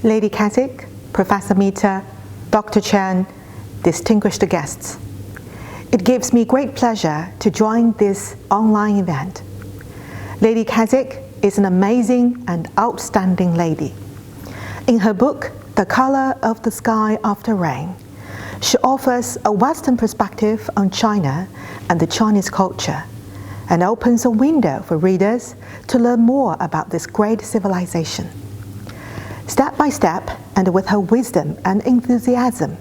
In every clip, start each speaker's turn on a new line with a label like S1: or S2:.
S1: Lady Keswick, Professor Mita, Dr. Chen, distinguished guests. It gives me great pleasure to join this online event. Lady Keswick is an amazing and outstanding lady. In her book, The Color of the Sky After Rain, she offers a Western perspective on China and the Chinese culture, and opens a window for readers to learn more about this great civilization. Step by step, and with her wisdom and enthusiasm,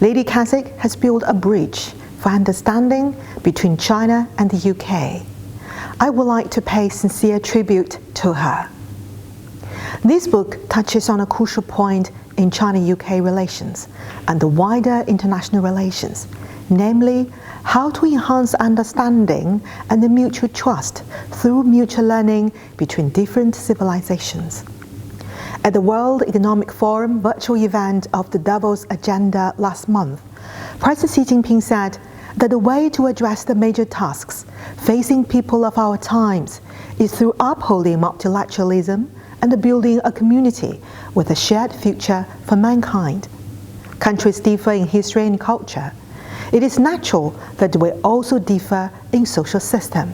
S1: Lady Keswick has built a bridge for understanding between China and the UK. I would like to pay sincere tribute to her. This book touches on a crucial point in China-UK relations and the wider international relations, namely how to enhance understanding and the mutual trust through mutual learning between different civilizations. At the World Economic Forum virtual event of the Davos Agenda last month, President Xi Jinping said that the way to address the major tasks facing people of our times is through upholding multilateralism and building a community with a shared future for mankind. Countries differ in history and culture. It is natural that we also differ in social system.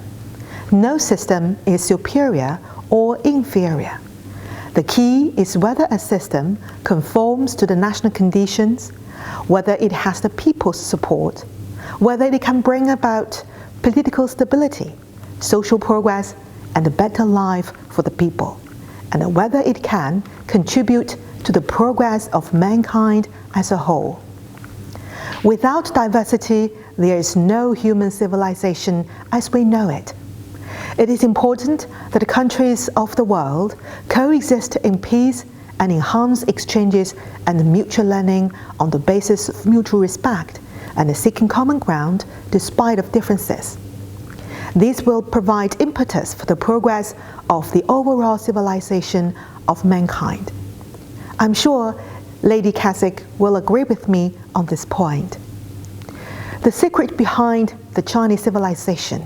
S1: No system is superior or inferior. The key is whether a system conforms to the national conditions, whether it has the people's support, whether it can bring about political stability, social progress, and a better life for the people, and whether it can contribute to the progress of mankind as a whole. Without diversity, there is no human civilization as we know it. It is important that countries of the world coexist in peace and enhance exchanges and mutual learning on the basis of mutual respect and seeking common ground despite of differences. This will provide impetus for the progress of the overall civilization of mankind. I'm sure Lady Keswick will agree with me on this point. The secret behind the Chinese civilization,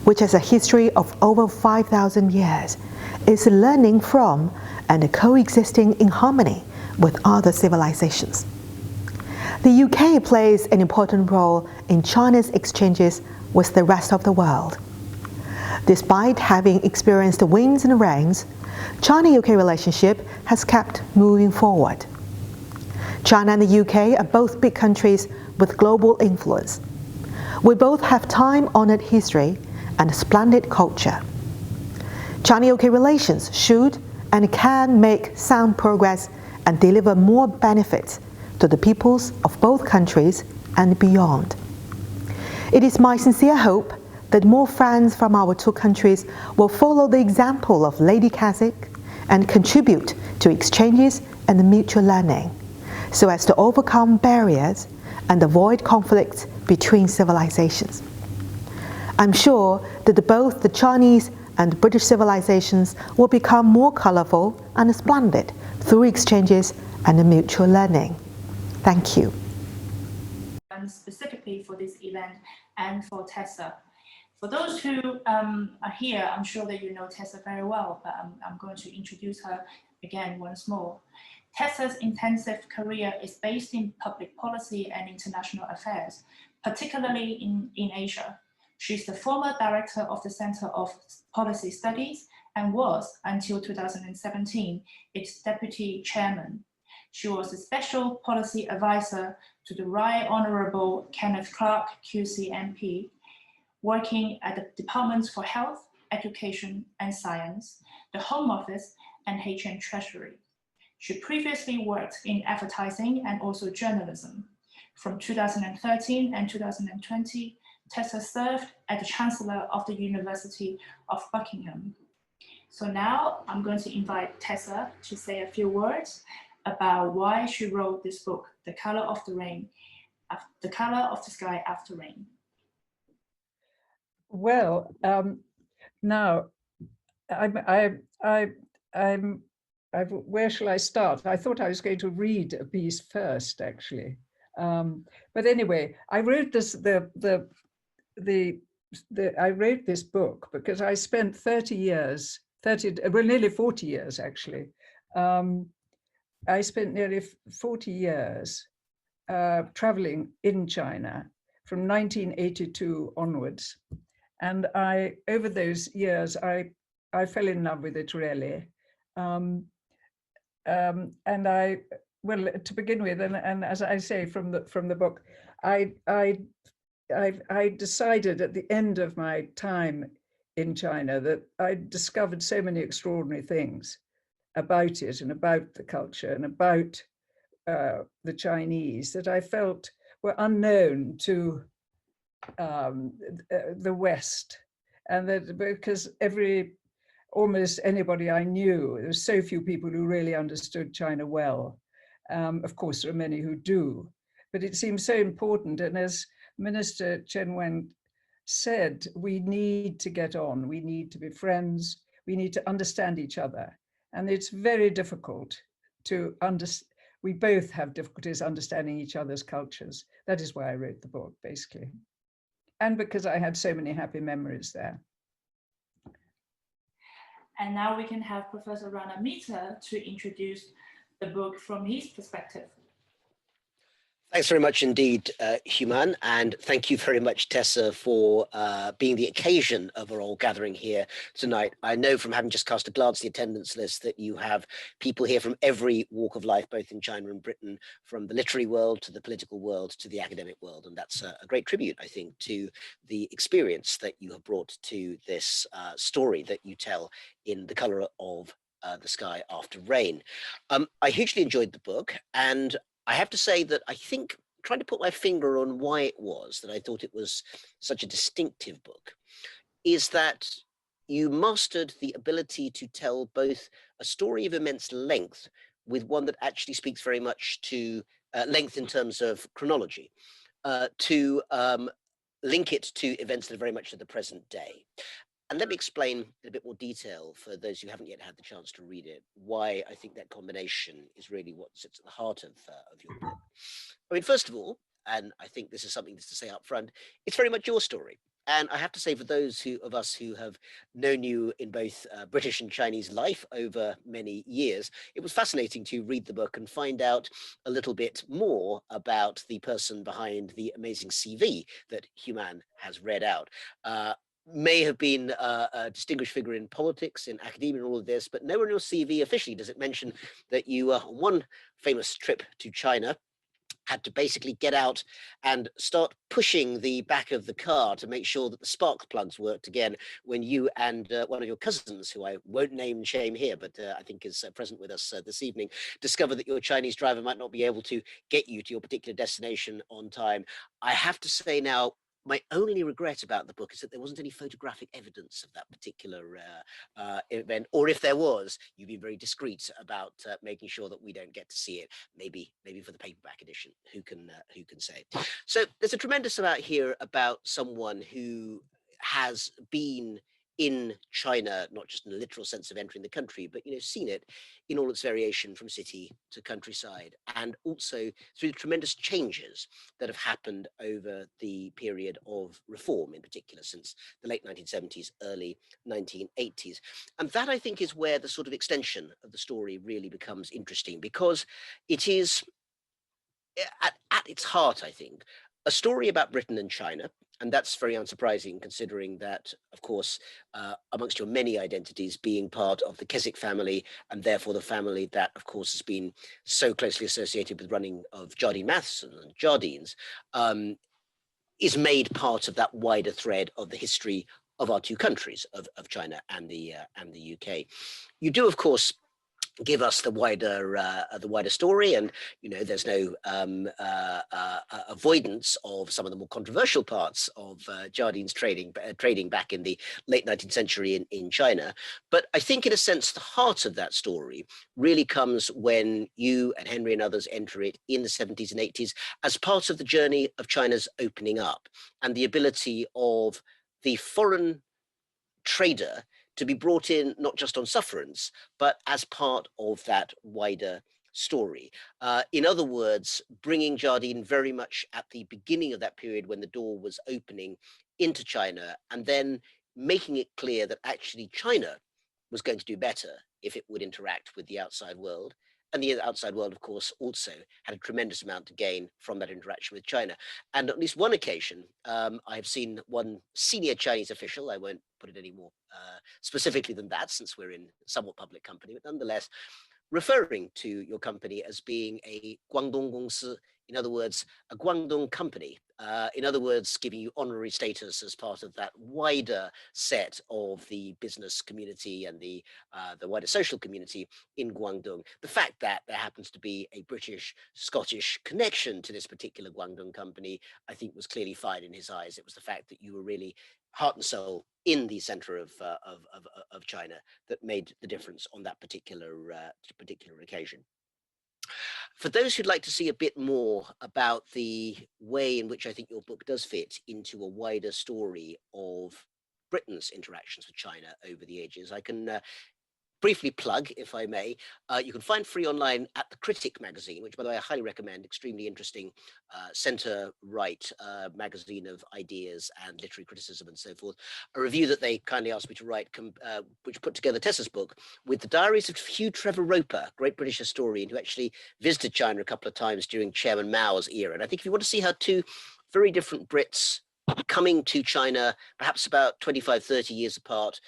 S1: which has a history of over 5,000 years, is learning from and coexisting in harmony with other civilizations. The UK plays an important role in China's exchanges with the rest of the world. Despite having experienced winds and rains, China-UK relationship has kept moving forward. China and the UK are both big countries with global influence. We both have time-honored history and splendid culture. China-UK relations should and can make sound progress and deliver more benefits to the peoples of both countries and beyond. It is my sincere hope that more friends from our two countries will follow the example of Lady Keswick and contribute to exchanges and mutual learning, so as to overcome barriers and avoid conflicts between civilizations. I'm sure that both the Chinese and British civilizations will become more colorful and splendid through exchanges and mutual learning. Thank you.
S2: And specifically for this event and for Tessa. For those who are here, I'm sure that you know Tessa very well, but I'm going to introduce her again once more. Tessa's intensive career is based in public policy and international affairs, particularly in Asia. She's the former director of the Center of Policy Studies and was, until 2017, its deputy chairman. She was a special policy advisor to the Right Honourable Kenneth Clarke, QC MP, working at the Departments for Health, Education and Science, the Home Office and HM Treasury. She previously worked in advertising and also journalism. From 2013 and 2020, Tessa served as the Chancellor of the University of Buckingham. So now I'm going to invite Tessa to say a few words about why she wrote this book, The Color of the Rain, The Color of the Sky After Rain.
S3: Well, now where shall I start? I thought I was going to read a piece first, actually. But anyway, I wrote this. I wrote this book because I spent 30 years, nearly 40 years actually, I spent nearly 40 years traveling in China from 1982 onwards. And over those years, I fell in love with it really. And well, to begin with, and as I say from the book, I decided at the end of my time in China that I discovered so many extraordinary things about it and about the culture and about the Chinese that I felt were unknown to the West. And that because almost anybody I knew, there were so few people who really understood China well. Of course, there are many who do, but it seems so important. And as Minister Chen Wen said, we need to get on, we need to be friends, we need to understand each other. And it's very difficult to understand. We both have difficulties understanding each other's cultures. That is why I wrote the book, basically. And because I had so many happy memories there.
S2: And now we can have Professor Rana Mehta to introduce the book from his perspective.
S4: Thanks very much indeed, Human, and thank you very much, Tessa, for being the occasion of our all gathering here tonight. I know from having just cast a glance at the attendance list that you have people here from every walk of life, both in China and Britain, from the literary world to the political world to the academic world, and that's a great tribute, I think, to the experience that you have brought to this story that you tell in The Colour of the Sky After Rain. I hugely enjoyed the book, and I have to say that I think trying to put my finger on why it was that I thought it was such a distinctive book is that you mastered the ability to tell both a story of immense length with one that actually speaks very much to length in terms of chronology, to link it to events that are very much of the present day. And let me explain in a bit more detail for those who haven't yet had the chance to read it, why I think that combination is really what sits at the heart of your book. I mean, first of all, and I think this is something to say up front, it's very much your story. And I have to say, for those of us who have known you in both British and Chinese life over many years, it was fascinating to read the book and find out a little bit more about the person behind the amazing CV that Human has read out. May have been a distinguished figure in politics, in academia, and all of this, but nowhere in your CV officially does it mention that you, on one famous trip to China, had to basically get out and start pushing the back of the car to make sure that the spark plugs worked again when you and one of your cousins, who I won't name and shame here, but I think is present with us this evening, discovered that your Chinese driver might not be able to get you to your particular destination on time. I have to say now, my only regret about the book is that there wasn't any photographic evidence of that particular event, or if there was, you'd be very discreet about making sure that we don't get to see it. Maybe for the paperback edition, who can say? So there's a tremendous amount here about someone who has been in China, not just in a literal sense of entering the country, but seen it in all its variation from city to countryside, and also through the tremendous changes that have happened over the period of reform, in particular since the late 1970s, early 1980s. And that, I think, is where the sort of extension of the story really becomes interesting, because it is at its heart, I think, a story about Britain and China. And that's very unsurprising, considering that, of course, amongst your many identities, being part of the Keswick family, and therefore the family that, of course, has been so closely associated with running of Jardine Matheson and Jardines, is made part of that wider thread of the history of our two countries, of China and the UK. You do, of course, give us the wider story, and there's no avoidance of some of the more controversial parts of Jardine's trading back in the late 19th century in China. But I think, in a sense, the heart of that story really comes when you and Henry and others enter it in the 70s and 80s as part of the journey of China's opening up, and the ability of the foreign trader to be brought in not just on sufferance, but as part of that wider story. In other words, bringing Jardine very much at the beginning of that period when the door was opening into China, and then making it clear that actually China was going to do better if it would interact with the outside world, And the outside world, of course, also had a tremendous amount to gain from that interaction with China. And at least one occasion, I have seen one senior Chinese official, I won't put it any more specifically than that, since we're in somewhat public company, but nonetheless, referring to your company as being a Guangdong Gongsi, in other words, a Guangdong company, in other words, giving you honorary status as part of that wider set of the business community and the wider social community in Guangdong. The fact that there happens to be a British-Scottish connection to this particular Guangdong company, I think was clearly fine in his eyes. It was the fact that you were really heart and soul in the center of China that made the difference on that particular occasion. For those who'd like to see a bit more about the way in which I think your book does fit into a wider story of Britain's interactions with China over the ages, I can briefly plug, if I may, you can find free online at The Critic magazine, which, by the way, I highly recommend, extremely interesting centre-right magazine of ideas and literary criticism and so forth. A review that they kindly asked me to write, which put together Tessa's book, with the diaries of Hugh Trevor Roper, great British historian who actually visited China a couple of times during Chairman Mao's era. And I think if you want to see how two very different Brits coming to China, perhaps about 25, 30 years apart,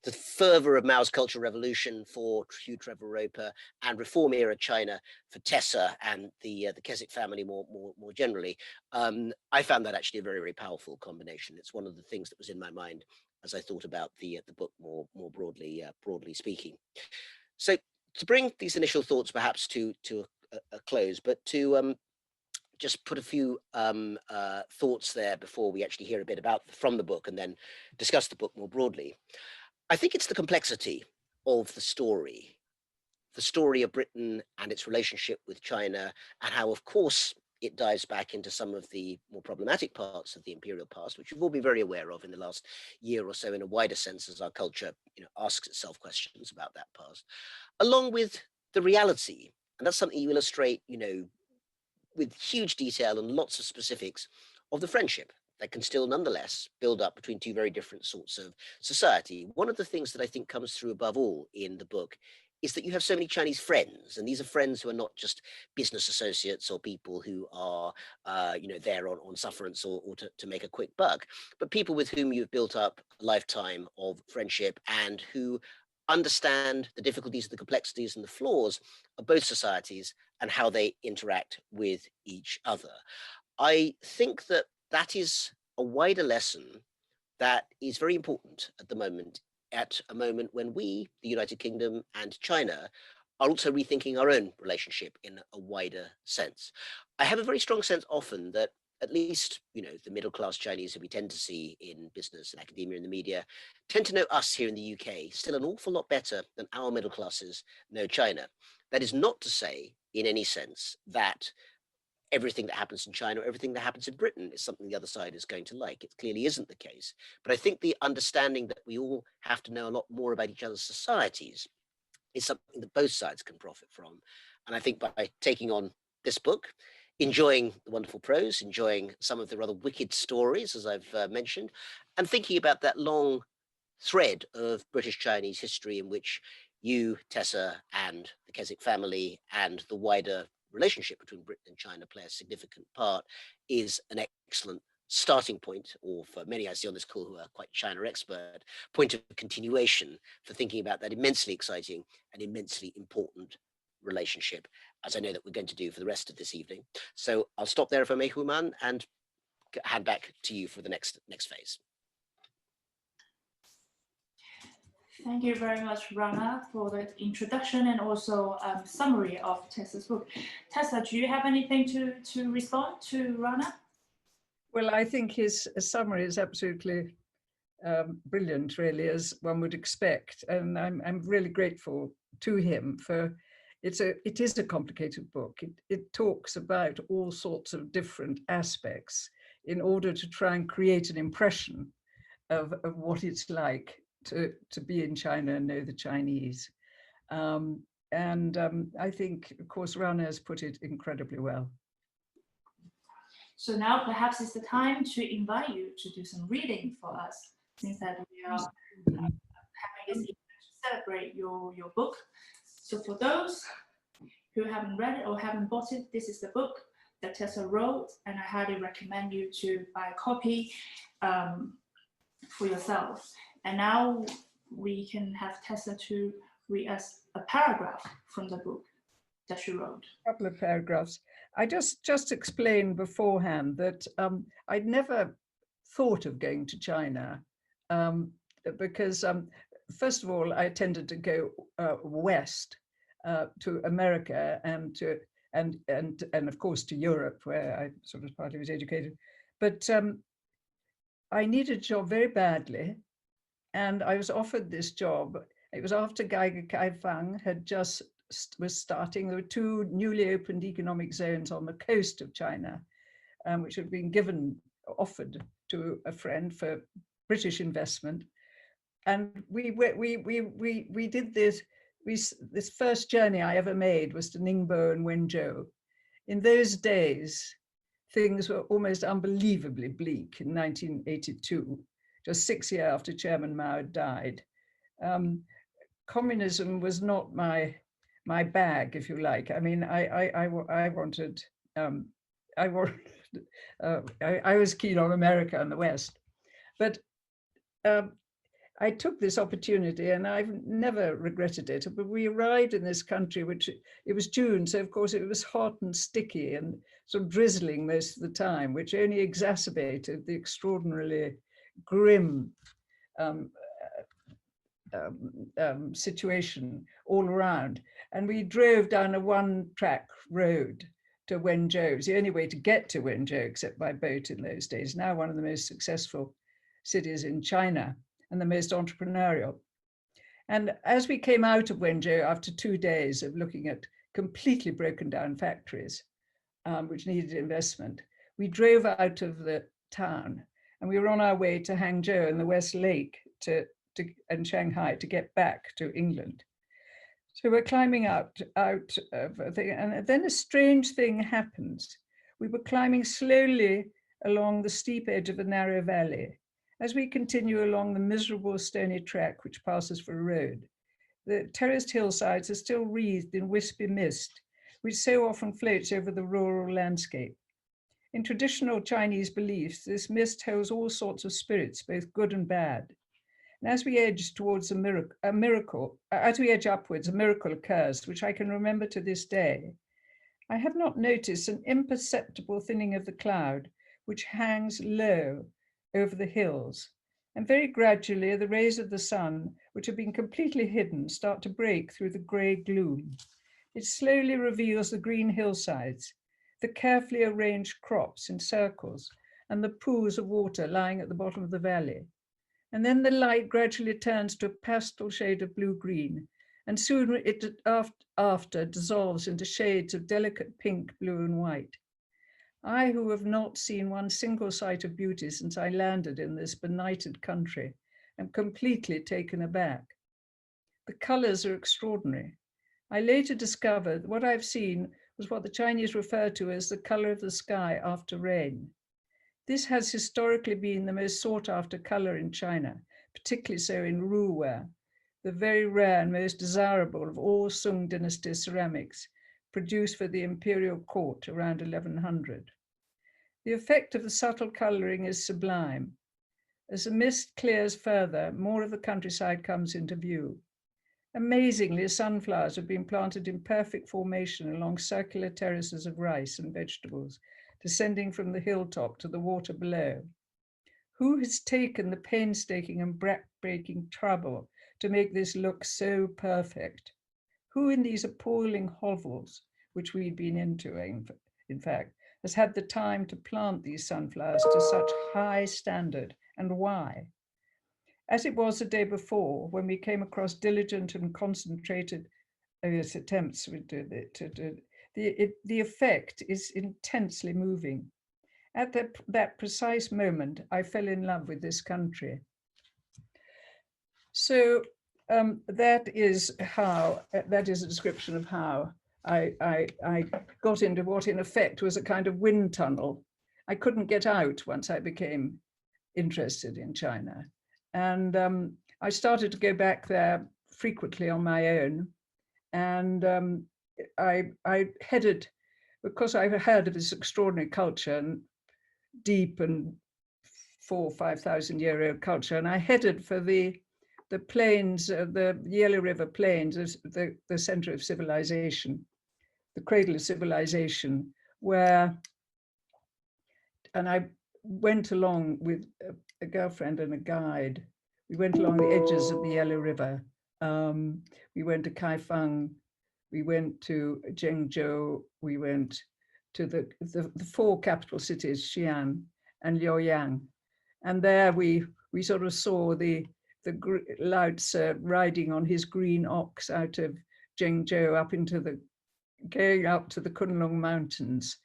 S4: the fervor of Mao's Cultural Revolution for Hugh Trevor Roper and reform era China for Tessa and the Keswick family more generally, I found that actually a very, very powerful combination. It's one of the things that was in my mind as I thought about the book more broadly speaking. So to bring these initial thoughts perhaps to a close, but to just put a few thoughts there before we actually hear a bit from the book and then discuss the book more broadly. I think it's the complexity of the story of Britain and its relationship with China, and how, of course, it dives back into some of the more problematic parts of the imperial past, which we've all been very aware of in the last year or so in a wider sense as our culture, asks itself questions about that past, along with the reality. And that's something you illustrate, with huge detail and lots of specifics of the friendship that can still nonetheless build up between two very different sorts of society. One of the things that I think comes through above all in the book is that you have so many Chinese friends, and these are friends who are not just business associates or people who are, there on sufferance or to make a quick buck, but people with whom you've built up a lifetime of friendship and who understand the difficulties, the complexities, and the flaws of both societies and how they interact with each other. I think that is a wider lesson that is very important at the moment, at a moment when we, the United Kingdom and China, are also rethinking our own relationship in a wider sense. I have a very strong sense often that at least, the middle-class Chinese who we tend to see in business and academia and the media tend to know us here in the UK still an awful lot better than our middle classes know China. That is not to say in any sense that everything that happens in China or everything that happens in Britain is something the other side is going to like. It clearly isn't the case. But I think the understanding that we all have to know a lot more about each other's societies is something that both sides can profit from. And I think by taking on this book, enjoying the wonderful prose, enjoying some of the rather wicked stories, as I've mentioned, and thinking about that long thread of British-Chinese history in which you, Tessa, and the Keswick family and the wider relationship between Britain and China play a significant part, is an excellent starting point, or for many I see on this call who are quite China expert, point of continuation for thinking about that immensely exciting and immensely important relationship, as I know that we're going to do for the rest of this evening. So I'll stop there if I may, Human, and hand back to you for the next phase.
S2: Thank you very much, Rana, for the introduction and also summary of Tessa's book. Tessa, do you have anything to respond to Rana?
S3: Well, I think his summary is absolutely brilliant, really, as one would expect. And I'm really grateful to him for it is a complicated book. It talks about all sorts of different aspects in order to try and create an impression of what it's like to be in China and know the Chinese. I think, of course, Rana has put it incredibly well.
S2: So now perhaps it's the time to invite you to do some reading for us, since that we are having this evening to celebrate your book. So for those who haven't read it or haven't bought it, this is the book that Tessa wrote, and I highly recommend you to buy a copy for yourself. And now we can have Tessa to read us a paragraph from the book that she wrote.
S3: A couple of paragraphs. I just explained beforehand that I'd never thought of going to China because first of all, I tended to go west to America and of course to Europe, where I sort of partly was educated. But I needed a job very badly, and I was offered this job. It was after Kaifang had just was starting. There were two newly opened economic zones on the coast of China, which had been offered to a friend for British investment. And we did this. This first journey I ever made was to Ningbo and Wenzhou. In those days, things were almost unbelievably bleak in 1982, just 6 years after Chairman Mao had died. Communism was not my bag, if you like. I mean, I was keen on America and the West, but I took this opportunity and I've never regretted it. But we arrived in this country, which it was June, so of course it was hot and sticky and sort of drizzling most of the time, which only exacerbated the extraordinarily grim situation all around. And we drove down a one-track road to Wenzhou. It was the only way to get to Wenzhou, except by boat in those days. Now one of the most successful cities in China and the most entrepreneurial. And as we came out of Wenzhou after 2 days of looking at completely broken down factories, which needed investment, we drove out of the town and we were on our way to Hangzhou and the West Lake and Shanghai to get back to England. So we're climbing out of a thing, and then a strange thing happens. We were climbing slowly along the steep edge of a narrow valley. As we continue along the miserable stony track which passes for a road, the terraced hillsides are still wreathed in wispy mist, which so often floats over the rural landscape. In traditional Chinese beliefs, this mist holds all sorts of spirits, both good and bad. And as we edge towards as we edge upwards, a miracle occurs, which I can remember to this day. I have not noticed an imperceptible thinning of the cloud, which hangs low over the hills. And very gradually, the rays of the sun, which have been completely hidden, start to break through the grey gloom. It slowly reveals the green hillsides, the carefully arranged crops in circles, and the pools of water lying at the bottom of the valley. And then the light gradually turns to a pastel shade of blue-green, and soon it after dissolves into shades of delicate pink, blue, and white. I, who have not seen one single sight of beauty since I landed in this benighted country, am completely taken aback. The colors are extraordinary. I later discovered that what I've seen was what the Chinese refer to as the color of the sky after rain. This has historically been the most sought after color in China, particularly so in Ruware, the very rare and most desirable of all Sung dynasty ceramics produced for the imperial court around 1100. The effect of the subtle coloring is sublime. As the mist clears further, more of the countryside comes into view. Amazingly, sunflowers have been planted in perfect formation along circular terraces of rice and vegetables, descending from the hilltop to the water below. Who has taken the painstaking and back-breaking trouble to make this look so perfect? Who in these appalling hovels, which we'd been into, in fact, has had the time to plant these sunflowers to such high standard, and why? As it was the day before, when we came across diligent and concentrated attempts to do the effect is intensely moving. At that precise moment, I fell in love with this country. So that is a description of how I got into what in effect was a kind of wind tunnel. I couldn't get out once I became interested in China. And I started to go back there frequently on my own. And I headed, because I've heard of this extraordinary culture and deep and 4,000 or 5,000 year old culture, and I headed for the plains, the Yellow River Plains, the center of civilization, the cradle of civilization, where, and I went along with a girlfriend and a guide. We went along the edges of the Yellow River. We went to Kaifeng, we went to Zhengzhou, we went to the 4 capital cities, Xi'an and Luoyang. And there we sort of saw the Lao Tzu riding on his green ox out of Zhengzhou up into going up to the Kunlun Mountains.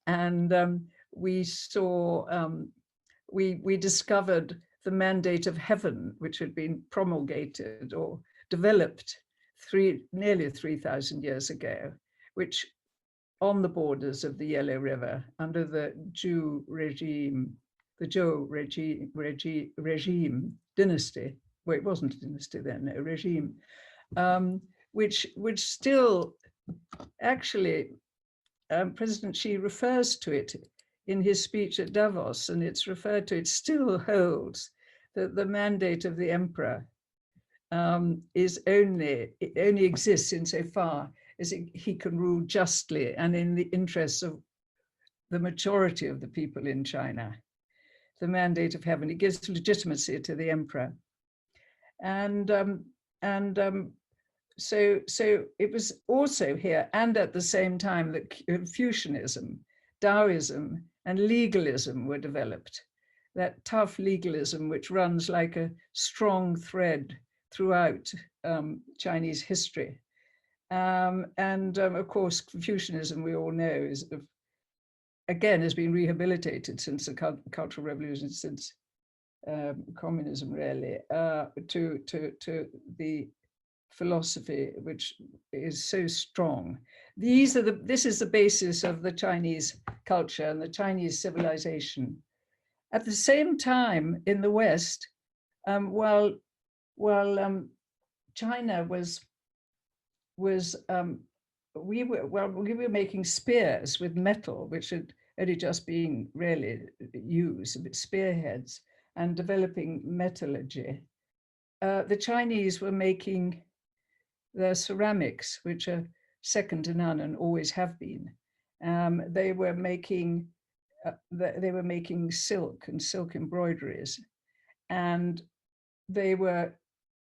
S3: And we saw, we discovered the mandate of heaven, which had been promulgated or developed nearly 3,000 years ago, which on the borders of the Yellow River under the Zhou regime, the Zhou regime dynasty. Well, it wasn't a dynasty then, a regime, which still actually, President Xi refers to it in his speech at Davos, and it's referred to, it still holds that the mandate of the emperor it only exists insofar as he can rule justly and in the interests of the majority of the people in China. The mandate of heaven, it gives legitimacy to the emperor. So it was also here, and at the same time, that Confucianism, Taoism, and legalism were developed. That tough legalism, which runs like a strong thread throughout Chinese history. Of course, Confucianism, we all know, has been rehabilitated since the Cultural Revolution, since communism, really, to the philosophy which is so strong. This is the basis of the Chinese culture and the Chinese civilization. At the same time, in the West, while China we were making spears with metal, which had only just been really used, spearheads, and developing metallurgy. The Chinese were making their ceramics, which are second to none and always have been. They were making silk and silk embroideries, and they were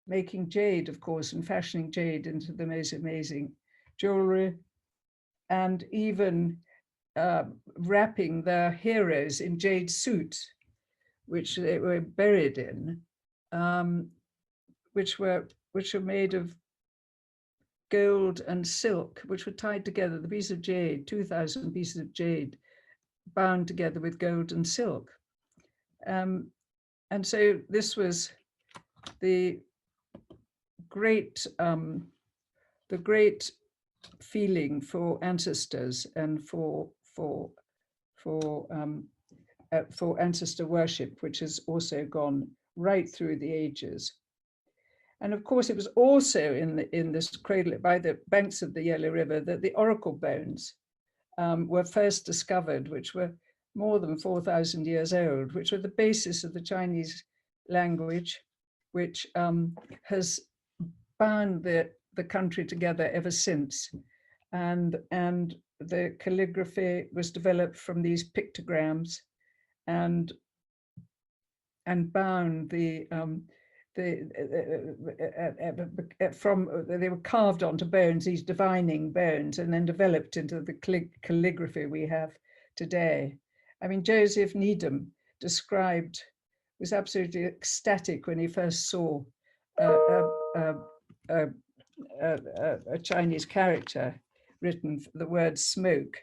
S3: making jade, of course, and fashioning jade into the most amazing jewelry, and even wrapping their heroes in jade suits, which they were buried in, which were made of gold and silk, which were tied together, the piece of jade, 2,000 pieces of jade, bound together with gold and silk. And so this was the great feeling for ancestors and for ancestor worship, which has also gone right through the ages. And of course, it was also in this cradle by the banks of the Yellow River that the oracle bones were first discovered, which were more than 4,000 years old, which were the basis of the Chinese language, which has bound the country together ever since. And the calligraphy was developed from these pictograms and bound they were carved onto bones, these divining bones, and then developed into the calligraphy we have today. I mean, Joseph Needham was absolutely ecstatic when he first saw a Chinese character written, the word smoke,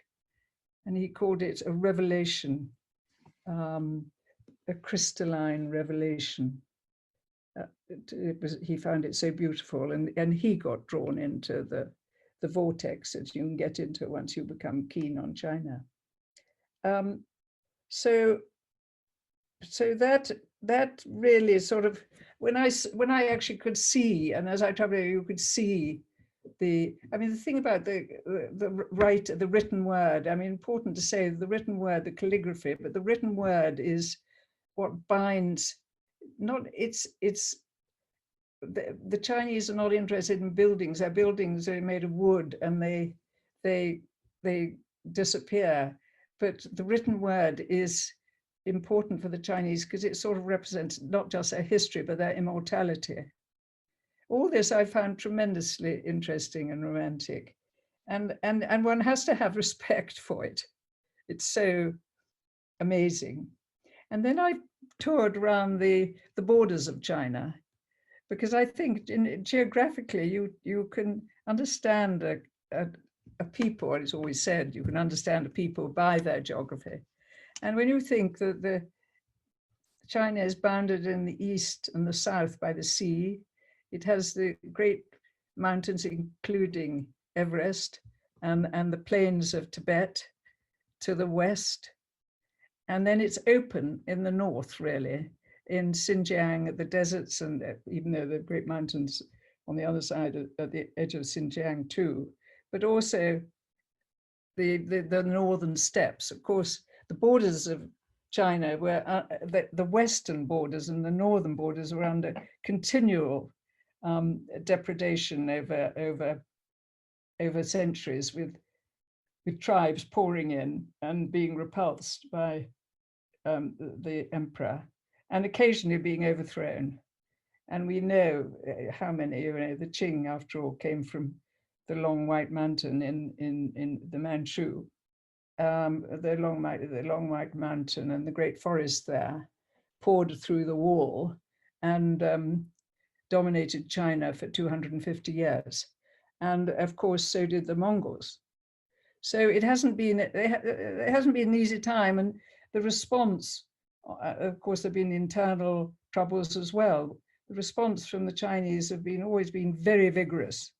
S3: and he called it a revelation, a crystalline revelation. He found it so beautiful, and he got drawn into the vortex that you can get into once you become keen on China. So that really sort of, when I actually could see, and as I traveled, you could see the thing about the written word, I mean, important to say the written word, the calligraphy, but the written word is what binds, the Chinese are not interested in buildings. Their buildings are made of wood and they disappear. But the written word is important for the Chinese because it sort of represents not just their history, but their immortality. All this I found tremendously interesting and romantic. And one has to have respect for it. It's so amazing. And then I toured around the borders of China, because I think geographically you can understand a people, it's always said, you can understand a people by their geography. And when you think that China is bounded in the east and the south by the sea, it has the great mountains, including Everest and the plains of Tibet to the west. And then it's open in the north, really, in Xinjiang, the deserts, and even though the great mountains on the other side at the edge of Xinjiang too, but also the northern steppes. Of course, the borders of China were the western borders and the northern borders were under continual depredation over centuries, with tribes pouring in and being repulsed by the emperor, and occasionally being overthrown. And we know how many, the Qing, after all, came from the Long White Mountain in the Manchu, the Long White Mountain and the great forest there poured through the wall and dominated China for 250 years. And of course, so did the Mongols. So it hasn't been an easy time, and the response, of course, there have been internal troubles as well. The response from the Chinese have always been very vigorous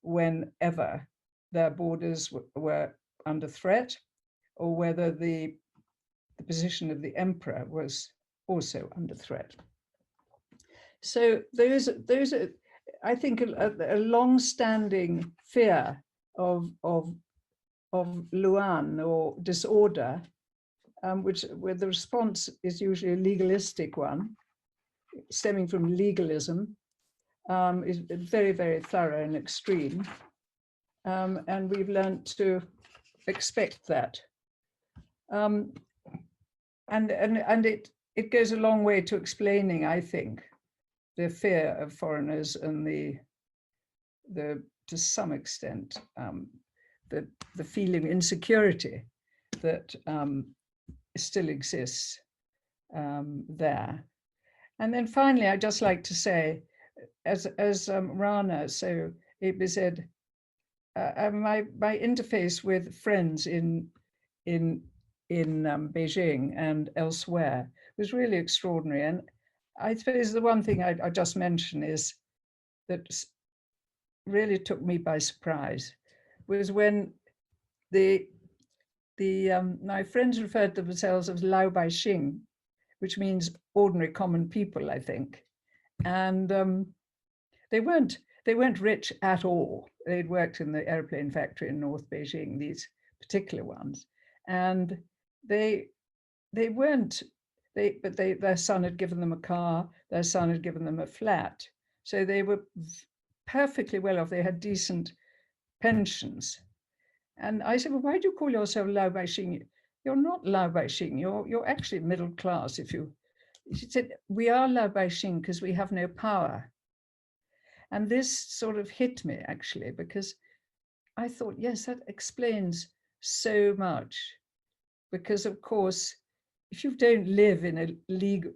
S3: whenever their borders were under threat, or whether the position of the emperor was also under threat. So those are, I think, a long-standing fear of luan, or disorder, where the response is usually a legalistic one, stemming from legalism, is very, very thorough and extreme. And we've learned to expect that. And it goes a long way to explaining, I think, the fear of foreigners and to some extent, the feeling of insecurity that still exists there. And then finally, I'd just like to say, as Rana so ably said, my interface with friends in Beijing and elsewhere was really extraordinary. And I suppose the one thing I just mentioned is that really took me by surprise was when my friends referred to themselves as Lao Bai Xing, which means ordinary common people, I think. And they weren't rich at all. They'd worked in the airplane factory in North Beijing, these particular ones. And their son had given them a car, their son had given them a flat. So they were perfectly well off. They had decent pensions. And I said, well, why do you call yourself Lao Bai Xing? You're not Lao Bai Xing, you're actually middle class. She said, we are Lao Bai Xing because we have no power. And this sort of hit me, actually, because I thought, yes, that explains so much. Because, of course, if you don't live in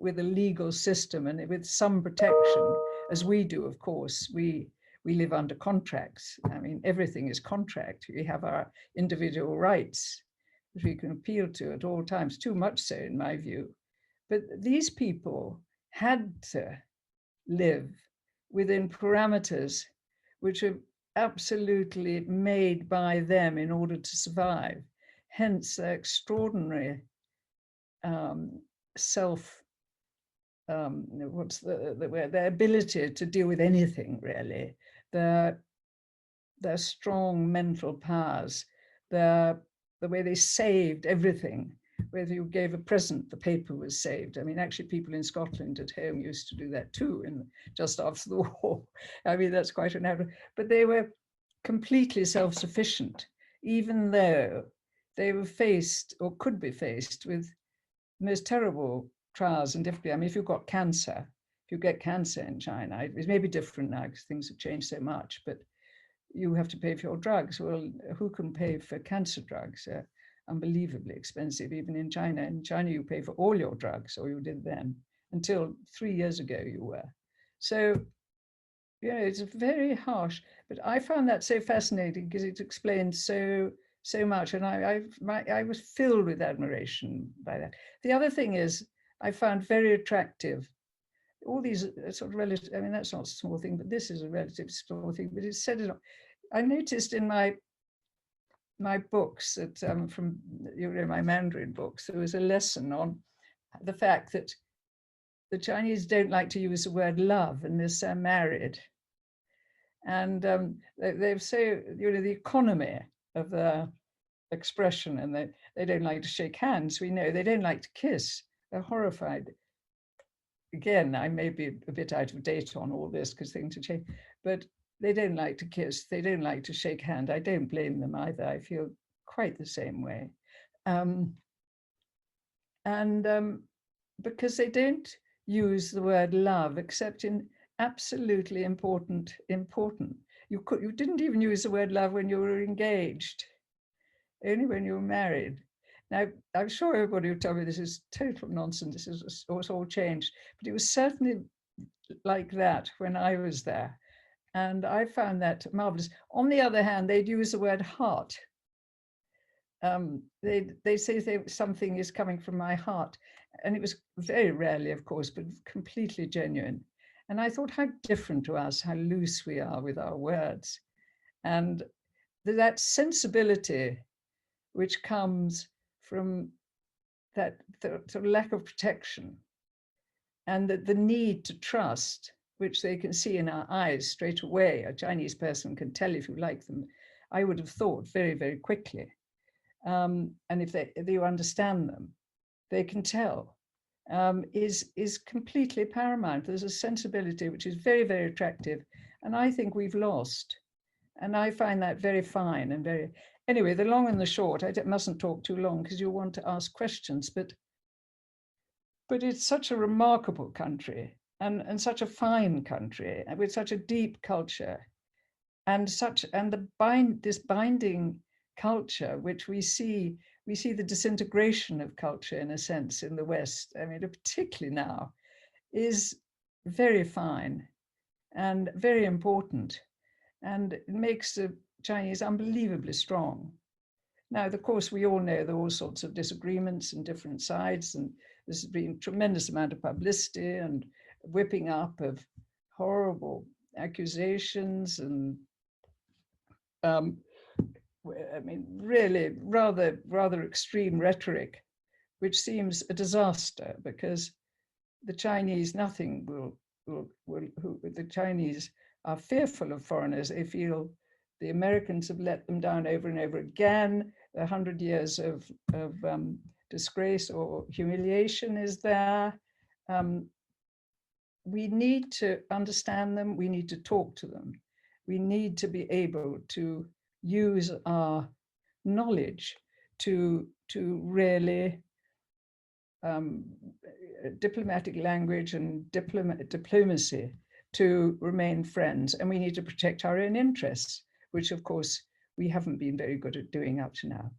S3: with a legal system and with some protection, as we do, of course, we live under contracts. I mean, everything is contract. We have our individual rights, which we can appeal to at all times, too much so, in my view. But these people had to live within parameters which are absolutely made by them in order to survive. Hence their extraordinary their ability to deal with anything, really. their strong mental powers, the way they saved everything. Whether you gave a present, the paper was saved. I mean, actually, people in Scotland at home used to do that too, just after the war. I mean, that's quite an average. But they were completely self-sufficient, even though they were faced, or could be faced, with the most terrible trials and difficulty. I mean, if you've got cancer, if you get cancer in China, it may be different now because things have changed so much, but you have to pay for your drugs. Well, who can pay for cancer drugs? Unbelievably expensive, even in China. In China, you pay for all your drugs, or you did then, until 3 years ago you were. So, you know, it's very harsh, but I found that so fascinating because it explained so much, and I was filled with admiration by that. The other thing is, I found very attractive all these sort of relative, I mean, that's not a small thing, but this is a relative small thing, but it's said it. I noticed in my books that from, you know, my Mandarin books, there was a lesson on the fact that the Chinese don't like to use the word love unless they're married. And they've so, you know, the economy of the expression, and they don't like to shake hands. We know they don't like to kiss. They're horrified. Again, I may be a bit out of date on all this because things have changed, but they don't like to kiss. They don't like to shake hand. I don't blame them either. I feel quite the same way. Because they don't use the word love except in absolutely important. You didn't even use the word love when you were engaged, only when you were married. Now, I'm sure everybody will tell me this is total nonsense, this is it's all changed, but it was certainly like that when I was there. And I found that marvelous. On the other hand, they'd use the word heart. They say something is coming from my heart. And it was very rarely, of course, but completely genuine. And I thought, how different to us, how loose we are with our words. And that sensibility which comes from that sort of lack of protection, and the need to trust, which they can see in our eyes straight away. A Chinese person can tell if you like them. I would have thought very, very quickly. And if you understand them, they can tell, is completely paramount. There's a sensibility which is very, very attractive. And I think we've lost. And I find that very fine and very, anyway, the long and the short, I mustn't talk too long because you want to ask questions, but it's such a remarkable country and such a fine country with such a deep culture and this binding culture, which we see the disintegration of culture in a sense in the West. I mean, particularly now, is very fine and very important. And it makes the Chinese unbelievably strong. Now, of course, we all know there are all sorts of disagreements and different sides, and there's been a tremendous amount of publicity and whipping up of horrible accusations and, I mean, really rather extreme rhetoric, which seems a disaster because the Chinese, the Chinese are fearful of foreigners. They feel the Americans have let them down over and over again. 100 years of disgrace or humiliation is there. We need to understand them. We need to talk to them. We need to be able to use our knowledge to really diplomatic language and diplomacy to remain friends. And we need to protect our own interests, which of course we haven't been very good at doing up to now.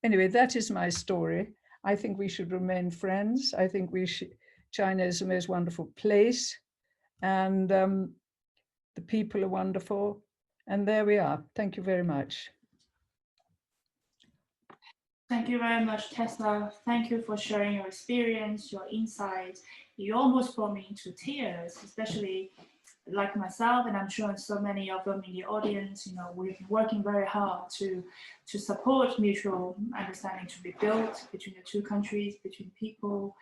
S3: Anyway, that is my story. I think we should remain friends. I think China is the most wonderful place, and the people are wonderful. And there we are. Thank you very much.
S2: Thank you very much, Tessa. Thank you for sharing your experience, your insights. You almost brought me into tears, especially like myself, and I'm sure so many of them in the audience. You know, we've been working very hard to support mutual understanding to be built between the two countries, between people,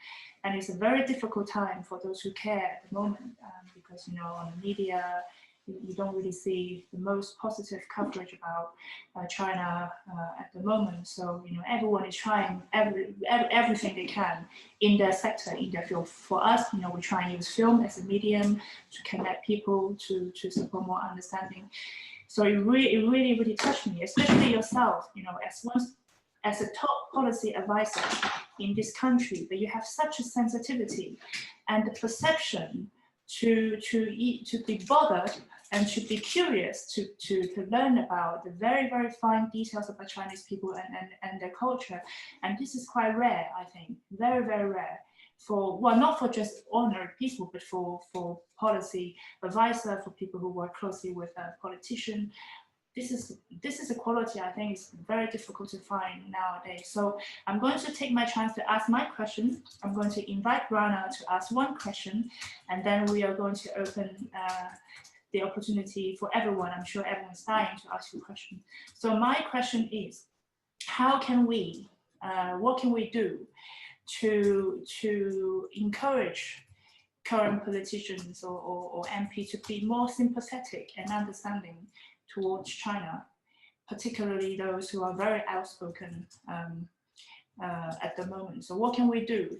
S2: and it's a very difficult time for those who care at the moment because, you know, on the media, you don't really see the most positive coverage about China at the moment. So everyone is trying everything they can in their sector, in their field. For us, we try and use film as a medium to connect people, to support more understanding. So it really touched me, especially yourself, as a top policy advisor in this country, that you have such a sensitivity and the perception to be bothered and to be curious to learn about the very fine details about Chinese people and their culture. And this is quite rare, I think, very rare. For, well, not for just ordinary people, but for policy advisor, for people who work closely with a politician. This is a quality I think is very difficult to find nowadays. So I'm going to take my chance to ask my question. I'm going to invite Rana to ask one question, and then we are going to open the opportunity for everyone. I'm sure everyone's dying to ask you a question. So my question is, how can we, what can we do to encourage current politicians or MP to be more sympathetic and understanding towards China, particularly those who are very outspoken at the moment? So what can we do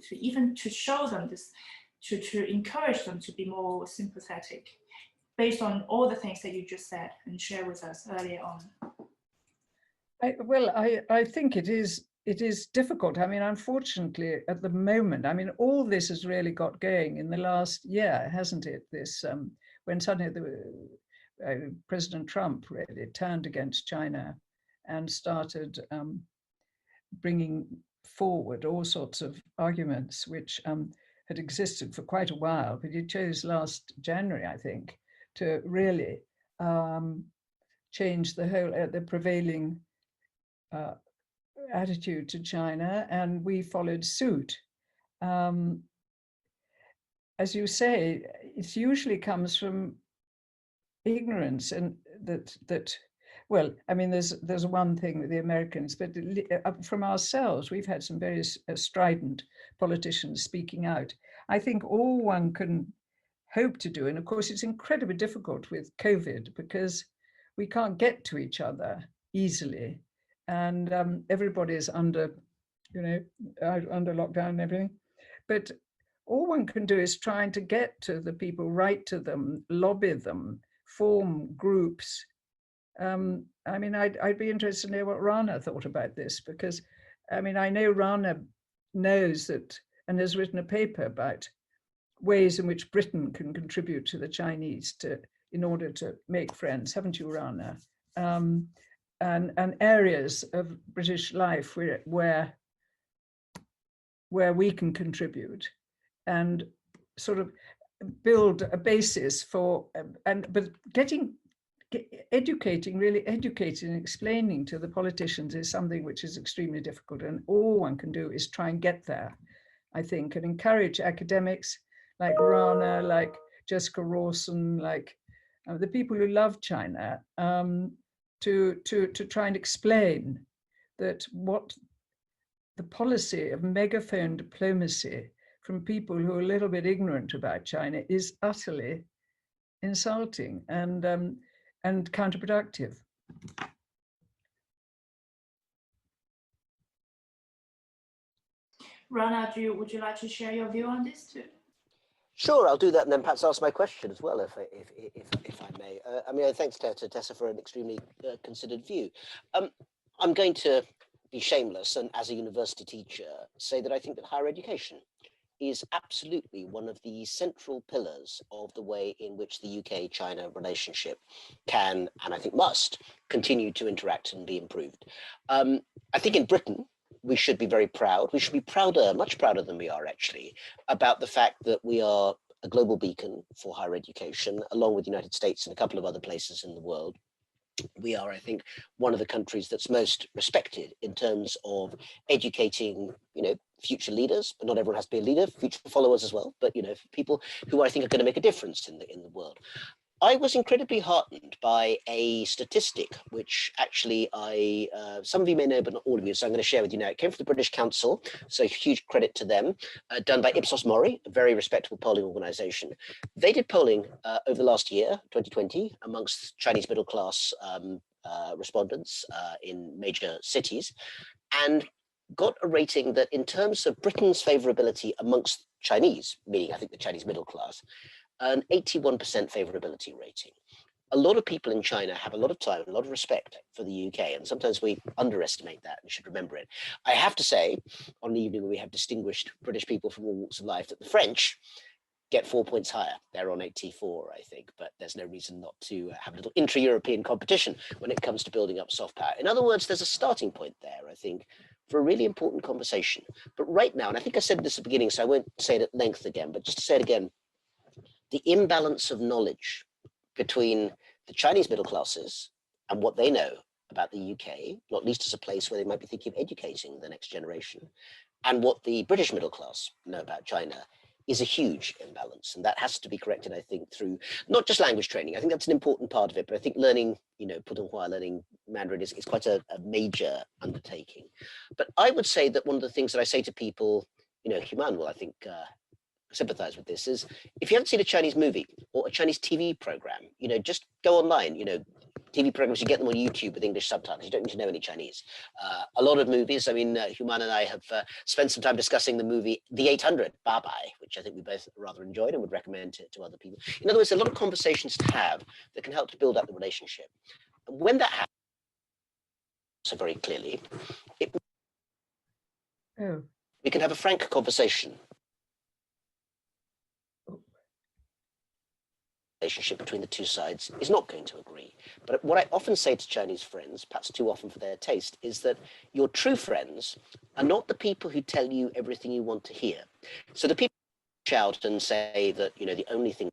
S2: to show them this, to encourage them to be more sympathetic, based on all the things that you just said and shared with us earlier on?
S3: I think it is difficult. I mean, unfortunately, at the moment, I mean, all this has really got going in the last year, hasn't it? This when suddenly President Trump really turned against China and started bringing forward all sorts of arguments which had existed for quite a while, but he chose last January, I think, to really change the whole the prevailing attitude to China, and we followed suit. As you say, it usually comes from ignorance, and that well, I mean, there's one thing with the Americans, but from ourselves, we've had some very strident politicians speaking out. I think all one can hope to do, and of course it's incredibly difficult with COVID because we can't get to each other easily, and everybody is under lockdown and everything. But all one can do is trying to get to the people, write to them, lobby them, form groups. I mean, I'd be interested to know what Rana thought about this, because I mean, I know Rana knows that and has written a paper about ways in which Britain can contribute to the Chinese in order to make friends, haven't you, Rana? And areas of British life where we can contribute and sort of build a basis for, but educating and explaining to the politicians is something which is extremely difficult, and all one can do is try and get there, I think, and encourage academics like Rana, like Jessica Rawson, like the people who love China, to try and explain that what the policy of megaphone diplomacy from people who are a little bit ignorant about China is utterly insulting and counterproductive.
S2: Rana, would you like to share your view on this too?
S4: Sure, I'll do that, and then perhaps ask my question as well, if I may. I mean, thanks to Tessa for an extremely considered view. I'm going to be shameless, and as a university teacher, say that I think that higher education is absolutely one of the central pillars of the way in which the UK-China relationship can, and I think must, continue to interact and be improved. I think in Britain, we should be very proud. We should be prouder, much prouder than we are actually, about the fact that we are a global beacon for higher education, along with the United States and a couple of other places in the world. We are, I think, one of the countries that's most respected in terms of educating, future leaders, but not everyone has to be a leader, future followers as well, but, people who I think are going to make a difference in the world. I was incredibly heartened by a statistic, which actually some of you may know, but not all of you, so I'm going to share with you now. It came from the British Council, so huge credit to them, done by Ipsos Mori, a very respectable polling organization. They did polling over the last year, 2020, amongst Chinese middle class respondents in major cities, and got a rating that in terms of Britain's favorability amongst Chinese, meaning I think the Chinese middle class, an 81% favorability rating. A lot of people in China have a lot of time, a lot of respect for the UK, and sometimes we underestimate that and should remember it. I have to say, on an evening where we have distinguished British people from all walks of life, that the French get 4 points higher. They're on 84, I think, but there's no reason not to have a little intra-European competition when it comes to building up soft power. In other words, there's a starting point there, I think, for a really important conversation. But right now, and I think I said this at the beginning, so I won't say it at length again, but just to say it again, the imbalance of knowledge between the Chinese middle classes and what they know about the UK, not least as a place where they might be thinking of educating the next generation, and what the British middle class know about China is a huge imbalance. And that has to be corrected, I think, through not just language training. I think that's an important part of it, but I think learning, Putonghua, learning Mandarin is quite a major undertaking. But I would say that one of the things that I say to people, Human will, I think, sympathize with this, is if you haven't seen a Chinese movie or a Chinese TV program, just go online. TV programs, you get them on YouTube with English subtitles. You don't need to know any Chinese. A lot of movies, I mean, Human and I have spent some time discussing the movie The 800, Bye Bye, which I think we both rather enjoyed and would recommend to other people. In other words, a lot of conversations to have that can help to build up the relationship. And when that happens, so very clearly, we can have a frank conversation. Relationship between the two sides is not going to agree. But what I often say to Chinese friends, perhaps too often for their taste, is that your true friends are not the people who tell you everything you want to hear. So the people who shout and say that, the only things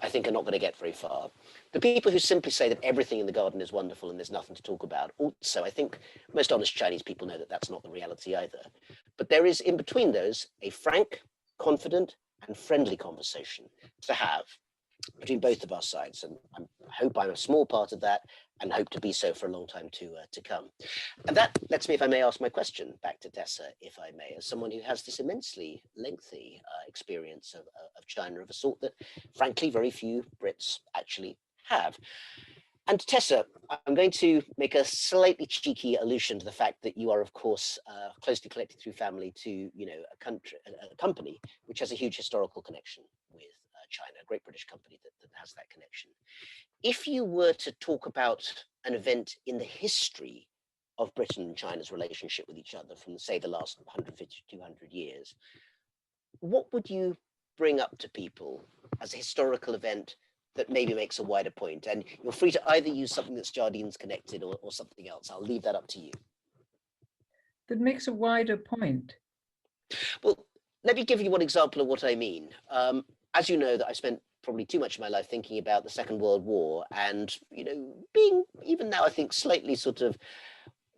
S4: I think are not going to get very far. The people who simply say that everything in the garden is wonderful and there's nothing to talk about, also, I think most honest Chinese people know that that's not the reality either. But there is in between those a frank, confident, and friendly conversation to have between both of our sides, and I hope I'm a small part of that, and hope to be so for a long time to come. And that lets me, if I may, ask my question back to Tessa, if I may, as someone who has this immensely lengthy experience of China of a sort that, frankly, very few Brits actually have. And Tessa, I'm going to make a slightly cheeky allusion to the fact that you are, of course, closely connected through family to, a company which has a huge historical connection with China, a great British company that has that connection. If you were to talk about an event in the history of Britain and China's relationship with each other from, say, the last 150 to 200 years, what would you bring up to people as a historical event that maybe makes a wider point? And you're free to either use something that's Jardine's connected or something else. I'll leave that up to you.
S3: That makes a wider point.
S4: Well, let me give you one example of what I mean. As you know, that I spent probably too much of my life thinking about the Second World War and, being even now, I think, slightly sort of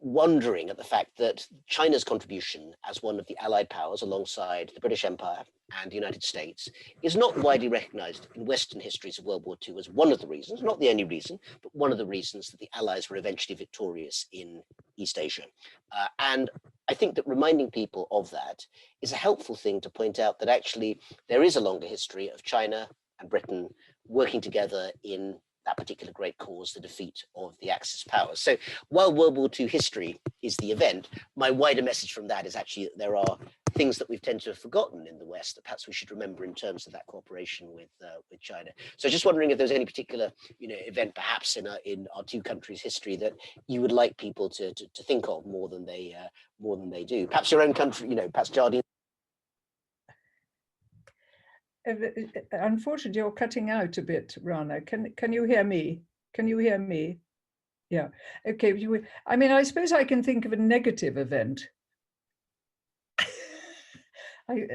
S4: wondering at the fact that China's contribution as one of the Allied powers alongside the British Empire and the United States is not widely recognized in Western histories of World War II as one of the reasons, not the only reason, but one of the reasons that the Allies were eventually victorious in East Asia. And I think that reminding people of that is a helpful thing to point out that actually there is a longer history of China and Britain working together in that particular great cause, the defeat of the Axis powers. So while World War II history is the event, my wider message from that is actually that there are things that we've tended to have forgotten in the West that perhaps we should remember in terms of that cooperation with China. So just wondering if there's any particular event perhaps in our two countries' history that you would like people to think of more than they do. Perhaps your own country, perhaps Jardine.
S3: Unfortunately, you're cutting out a bit, Rana. Can you hear me? Can you hear me? Yeah. Okay. I mean, I suppose I can think of a negative event. You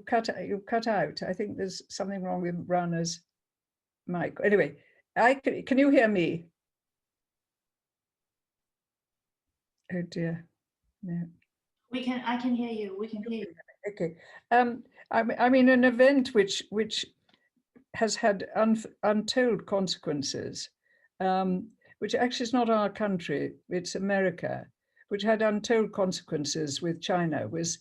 S3: cut out. I think there's something wrong with Rana's mic. Anyway, can you hear me? Oh dear. No.
S2: I can hear you. We can hear you.
S3: Okay. I mean, an event which has had untold consequences, which actually is not our country, it's America, which had untold consequences with China, was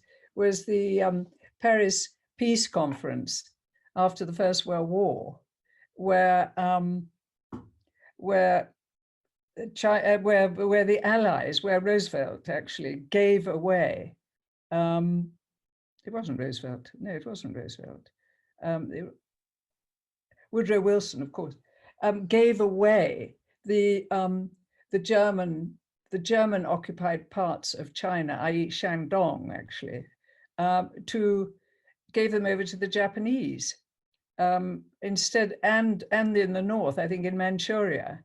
S3: the Paris Peace Conference after the First World War, where the Allies, where Roosevelt actually gave away. It wasn't Roosevelt. No, it wasn't Roosevelt. Woodrow Wilson, of course, gave away the German occupied parts of China, i.e. Shandong, actually, gave them over to the Japanese instead, and in the north, I think in Manchuria.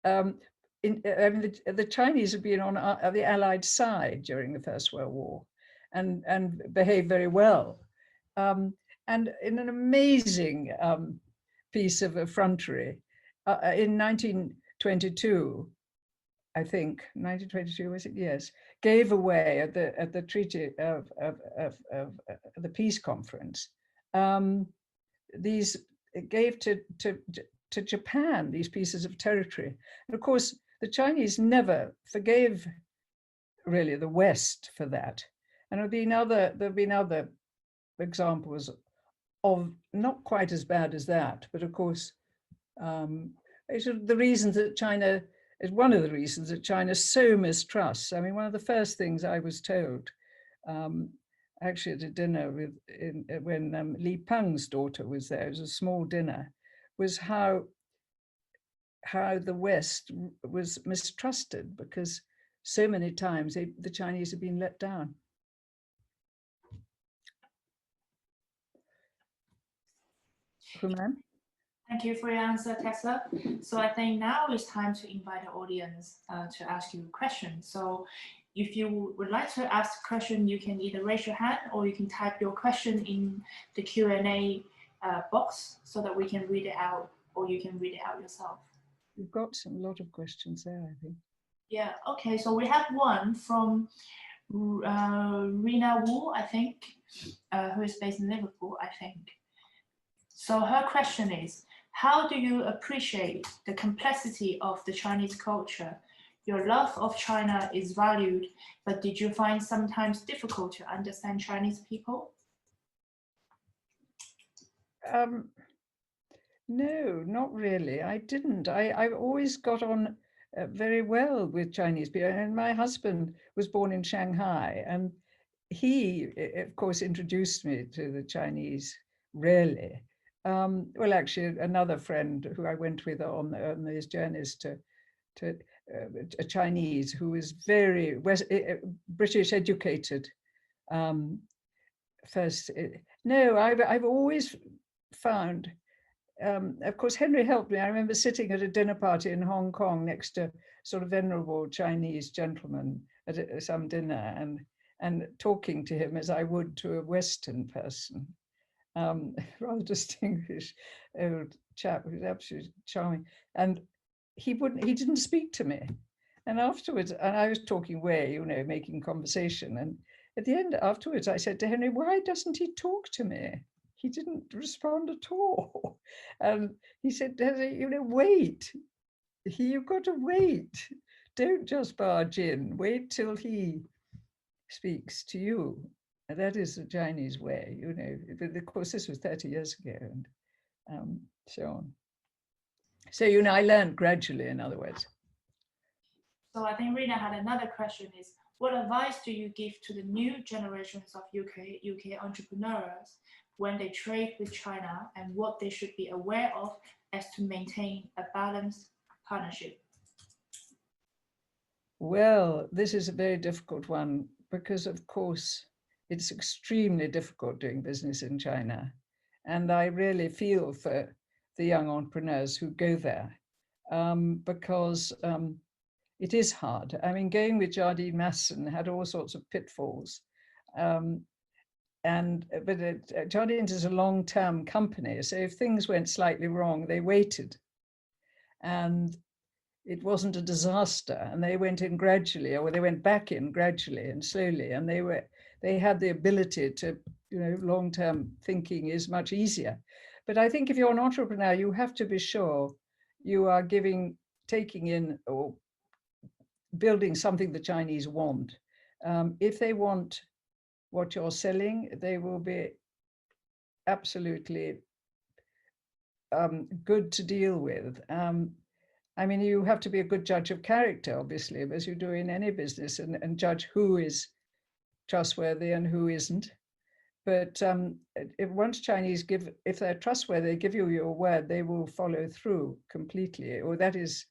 S3: I mean, the Chinese have been on the Allied side during the First World War, and behaved very well. And in an amazing piece of effrontery, in 1922, I think 1922 was it? Yes, gave away at the Treaty of the Peace Conference. These gave to Japan these pieces of territory, and of course the Chinese never forgave really the West for that. And there have been other examples of not quite as bad as that, but of course, the reasons that China is one of the reasons that China so mistrusts. I mean, one of the first things I was told, actually at a dinner when Li Peng's daughter was there, it was a small dinner, was how the West was mistrusted because so many times the Chinese have been let down.
S2: Thank you for your answer, Tessa. So I think now it's time to invite the audience to ask you a question. So if you would like to ask a question, you can either raise your hand or you can type your question in the Q&A box so that we can read it out, or you can read it out yourself.
S3: We've got a lot of questions there, I think.
S2: Yeah, okay, so we have one from Rina Wu, I think, who is based in Liverpool, I think. So her question is, how do you appreciate the complexity of the Chinese culture? Your love of China is valued, but did you find sometimes difficult to understand Chinese people?
S3: No, not really. I didn't. I've always got on very well with Chinese people. And my husband was born in Shanghai, and he, of course, introduced me to the Chinese, really. Well, actually, another friend who I went with on these journeys to a Chinese who was very British educated. No, I've always found. Of course, Henry helped me. I remember sitting at a dinner party in Hong Kong next to sort of venerable Chinese gentleman at some dinner, and talking to him as I would to a Western person. Rather distinguished old chap who was absolutely charming, and he didn't speak to me. And afterwards, and I was talking away, making conversation. And at the end, afterwards, I said to Henry, "Why doesn't he talk to me?" He didn't respond at all. And he said, "Wait. You've got to wait. Don't just barge in. Wait till he speaks to you." And that is the Chinese way, But of course, this was 30 years ago, and so on. So, I learned gradually, in other words.
S2: So I think Rina had another question is, what advice do you give to the new generations of UK entrepreneurs when they trade with China, and what they should be aware of as to maintain a balanced partnership?
S3: Well, this is a very difficult one because, of course, it's extremely difficult doing business in China. And I really feel for the young entrepreneurs who go there because it is hard. I mean, going with Jardine Masson had all sorts of pitfalls. But Jardine is a long-term company, so if things went slightly wrong, they waited, and it wasn't a disaster. And they went in gradually, or they went back in gradually and slowly, and they they had the ability to, long-term thinking is much easier. But I think if you're an entrepreneur, you have to be sure you are taking in or building something the Chinese want. If they want what you're selling, they will be absolutely good to deal with. I mean, you have to be a good judge of character, obviously, as you do in any business, and judge who is trustworthy and who isn't. But once Chinese if they're trustworthy, they give you your word, they will follow through completely. Or that is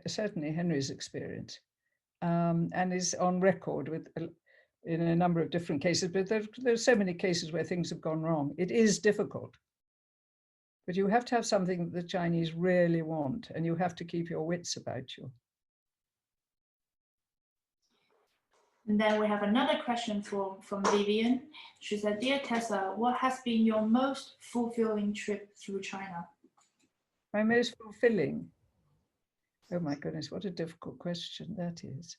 S3: certainly Henry's experience, and is on record in a number of different cases. But there's so many cases where things have gone wrong. It is difficult. But you have to have something that the Chinese really want, and you have to keep your wits about you.
S2: And then we have another question from Vivian. She said, "Dear Tessa, what has been your most fulfilling trip through China?"
S3: My most fulfilling? Oh my goodness, what a difficult question that is.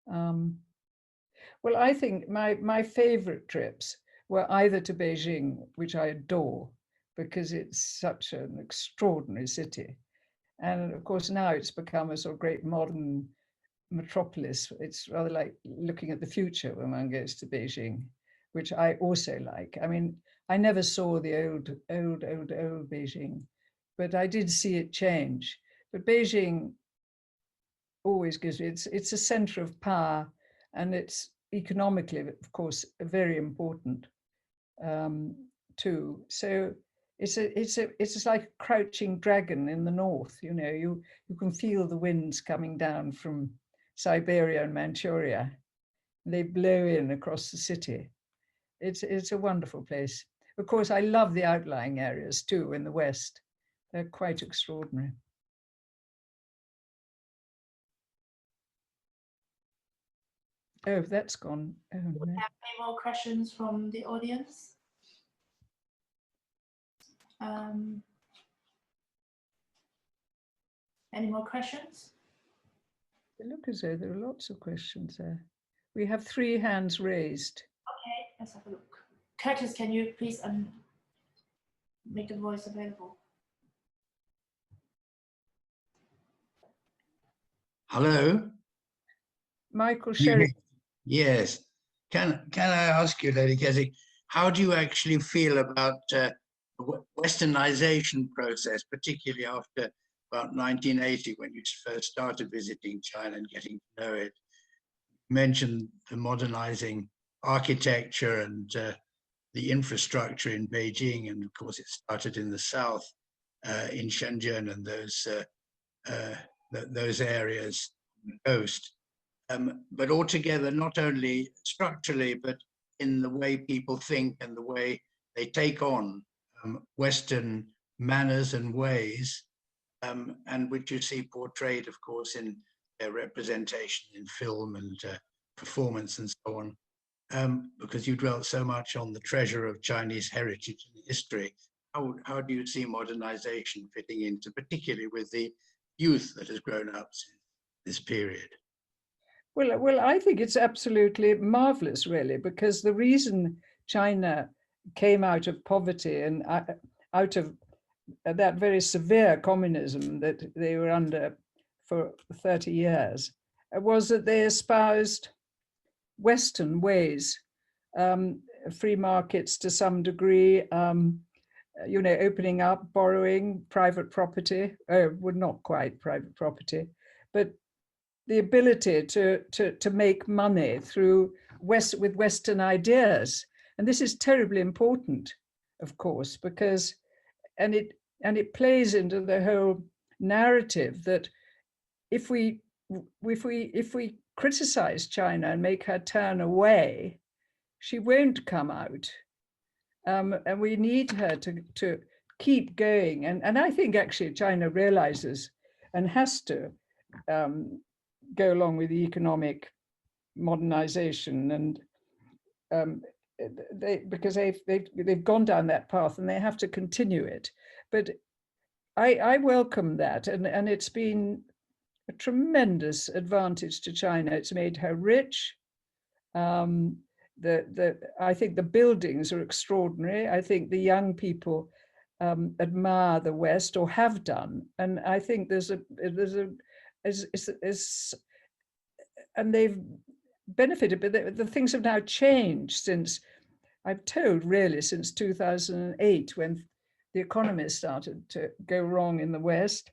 S3: Well, I think my favorite trips were either to Beijing, which I adore, because it's such an extraordinary city. And of course, now it's become a sort of great modern metropolis. It's rather like looking at the future when one goes to Beijing, which I also like. I mean, I never saw the old Beijing, but I did see it change. But Beijing always gives me, it's a center of power, and it's economically, of course, very important too. So it's like a crouching dragon in the north. You can feel the winds coming down from Siberia and Manchuria. They blow in across the city. It's a wonderful place. Of course, I love the outlying areas too in the west. They're quite extraordinary. Oh, that's gone. Oh, no.
S2: We have any more questions from the audience? Any more questions?
S3: They look as though there are lots of questions there. We have 3 hands raised.
S2: Okay, let's have a look. Curtis, can you please make the voice available?
S5: Hello?
S3: Michael Sherry.
S5: Yes. Can I ask you, Lady Keswick, how do you actually feel about the westernization process, particularly after about 1980, when you first started visiting China and getting to know it? You mentioned the modernizing architecture and the infrastructure in Beijing, and of course it started in the south, in Shenzhen and those areas on the coast. But altogether, not only structurally, but in the way people think and the way they take on Western manners and ways, and which you see portrayed, of course, in their representation in film and performance and so on, because you dwelt so much on the treasure of Chinese heritage and history. How do you see modernization fitting into, particularly with the youth that has grown up since this period?
S3: Well, I think it's absolutely marvelous, really, because the reason China came out of poverty and out of that very severe communism that they were under for 30 years was that they espoused Western ways, free markets to some degree, opening up, borrowing, private property, well, not quite private property, but the ability to make money with Western ideas. And this is terribly important, of course, because it plays into the whole narrative that if we criticize China and make her turn away, she won't come out. And we need her to keep going. And I think actually China realizes and has to go along with the economic modernization, and because they've gone down that path and they have to continue it. But I welcome that, and it's been a tremendous advantage to China. It's made her rich. I think the buildings are extraordinary. I think the young people admire the West, or have done, and I think and they've benefited, but the things have now changed since, I'm told, really since 2008, when the economy started to go wrong in the West,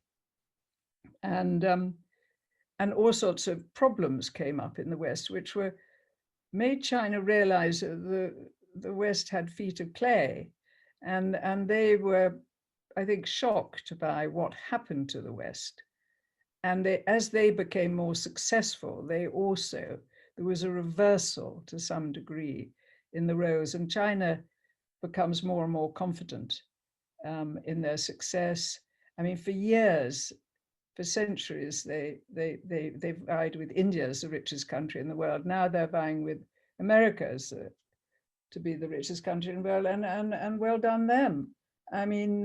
S3: and all sorts of problems came up in the West, which made China realize that the West had feet of clay, and they were, I think, shocked by what happened to the West. And as they became more successful, there was a reversal to some degree in the roles, and China becomes more and more confident in their success. I mean, for years, for centuries, they vied with India as the richest country in the world. Now they're vying with America to be the richest country in the world, and well done them. I mean,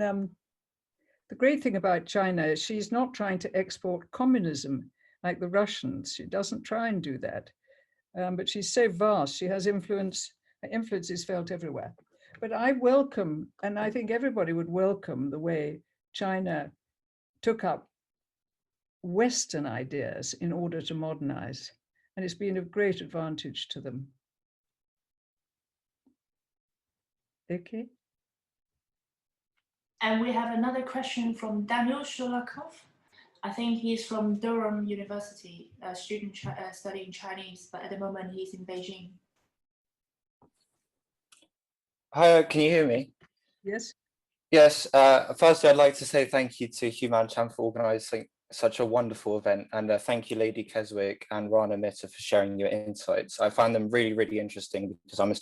S3: the great thing about China is she's not trying to export communism like the Russians. She doesn't try and do that, but she's so vast. She has influence. Her influence is felt everywhere. But I welcome, and I think everybody would welcome, the way China took up Western ideas in order to modernize, and it's been of great advantage to them. Okay.
S2: And we have another question from Daniel Sholakov. I think he's from Durham University, a student studying Chinese, but at the moment he's in Beijing.
S6: Hi, can you hear me?
S3: Yes.
S6: Yes. Firstly, I'd like to say thank you to Human Chan for organising such a wonderful event, and thank you, Lady Keswick and Rana Mitter, for sharing your insights. I find them really, really interesting because I'm a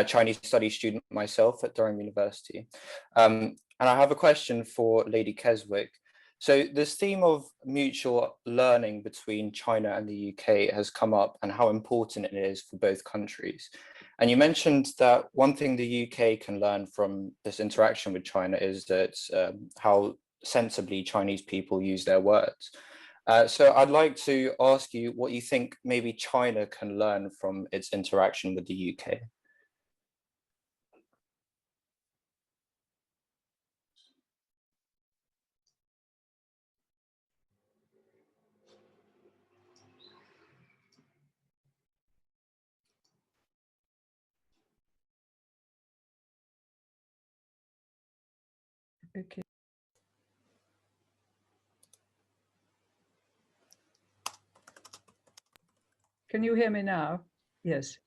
S6: Chinese studies student myself at Durham University. And I have a question for Lady Keswick. So this theme of mutual learning between China and the UK has come up, and how important it is for both countries. And you mentioned that one thing the UK can learn from this interaction with China is that how sensibly Chinese people use their words. So I'd like to ask you what you think maybe China can learn from its interaction with the UK.
S3: Okay. Can you hear me now? Yes.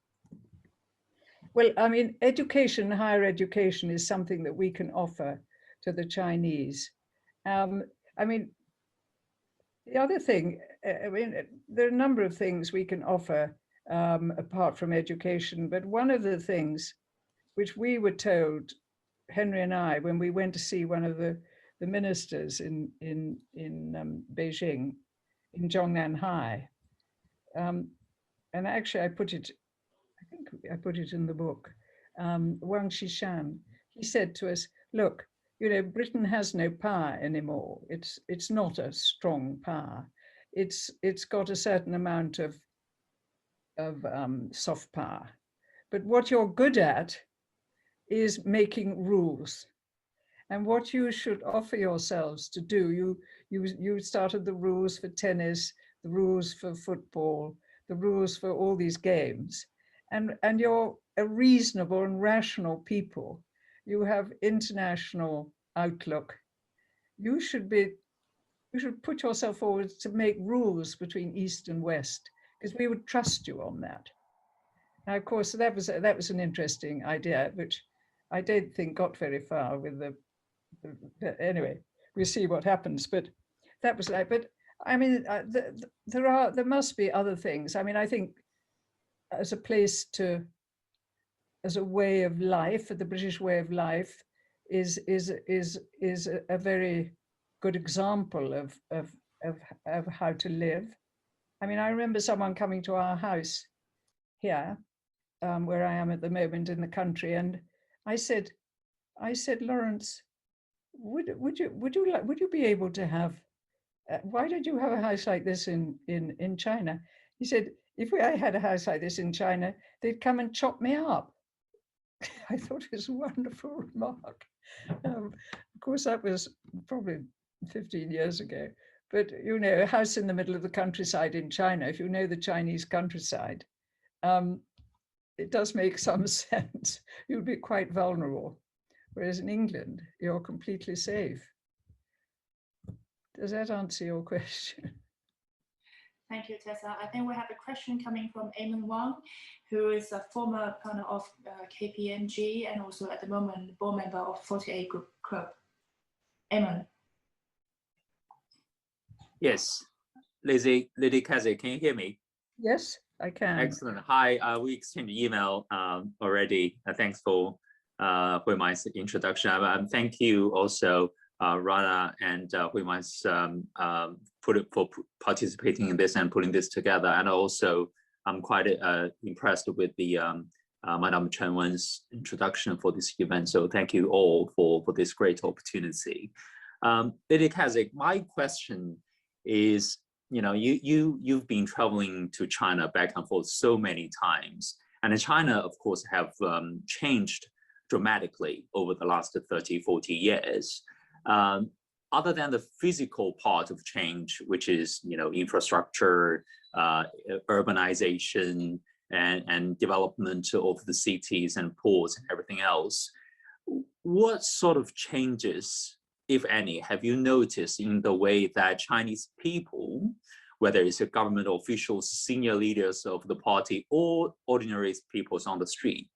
S3: Well, I mean, education, higher education, is something that we can offer to the Chinese. I mean, the other thing, I mean, there are a number of things we can offer apart from education, but one of the things which we were told, Henry and I, when we went to see one of the ministers in Beijing, in Zhongnan High, and actually I think I put it in the book, Wang Xishan, he said to us, look, you know, Britain has no power anymore. It's not a strong power. It's got a certain amount of soft power. But what you're good at is making rules. And what you should offer yourselves to do, you started the rules for tennis, the rules for football, the rules for all these games. And you're a reasonable and rational people. You have international outlook. You should put yourself forward to make rules between East and West, because we would trust you on that. Now, of course, that was an interesting idea, which I don't think got very far with anyway, we'll see what happens. But that was like, but I mean, there must be other things. I mean, I think as a place as a way of life, the British way of life is a very good example of how to live. I mean, I remember someone coming to our house here, where I am at the moment in the country, and I said, Lawrence, would you be able to have? Why don't you have a house like this in China? He said, if I had a house like this in China, they'd come and chop me up. I thought it was a wonderful remark. Of course, that was probably 15 years ago. But, you know, a house in the middle of the countryside in China, if you know the Chinese countryside, it does make some sense. You'd be quite vulnerable. Whereas in England, you're completely safe. Does that answer your question?
S2: Thank you, Tessa. I think we have a question coming from Eamon Wang, who is a former partner of KPMG and also at the moment board member of 48 Group Club. Eamon.
S7: Yes, Lady Keswick, can you hear me?
S3: Yes, I can.
S7: Excellent. Hi, we exchanged email already. Thanks for my introduction. Thank you also, Rana and Huiman's for participating in this and putting this together. And also, I'm quite impressed with the Madame Chen Wen's introduction for this event. So thank you all for this great opportunity. Lady Keswick, my question is, you know, you've been traveling to China back and forth so many times, and in China, of course, have changed dramatically over the last 30, 40 years. Other than the physical part of change, which is, you know, infrastructure, urbanization, and development of the cities and ports and everything else, what sort of changes, if any, have you noticed in the way that Chinese people, whether it's a government officials, senior leaders of the party, or ordinary people on the street,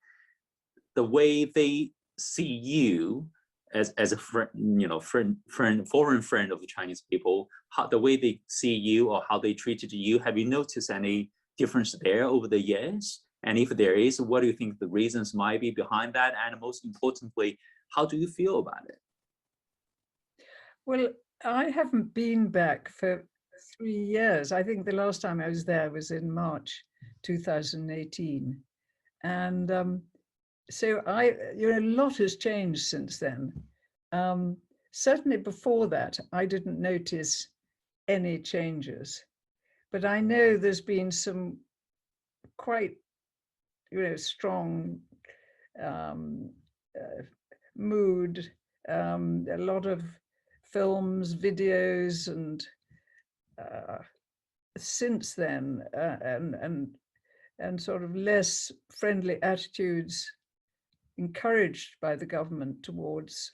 S7: the way they see you as a friend, you know, foreign friend of the Chinese people, the way they see you or how they treated you, have you noticed any difference there over the years? And if there is, what do you think the reasons might be behind that? And most importantly, how do you feel about it?
S3: Well, I haven't been back for 3 years. I think the last time I was there was in March 2018. And so you know, a lot has changed since then. Certainly before that, I didn't notice any changes, but I know there's been some quite, you know, strong mood, a lot of films, videos, and since then, and sort of less friendly attitudes encouraged by the government towards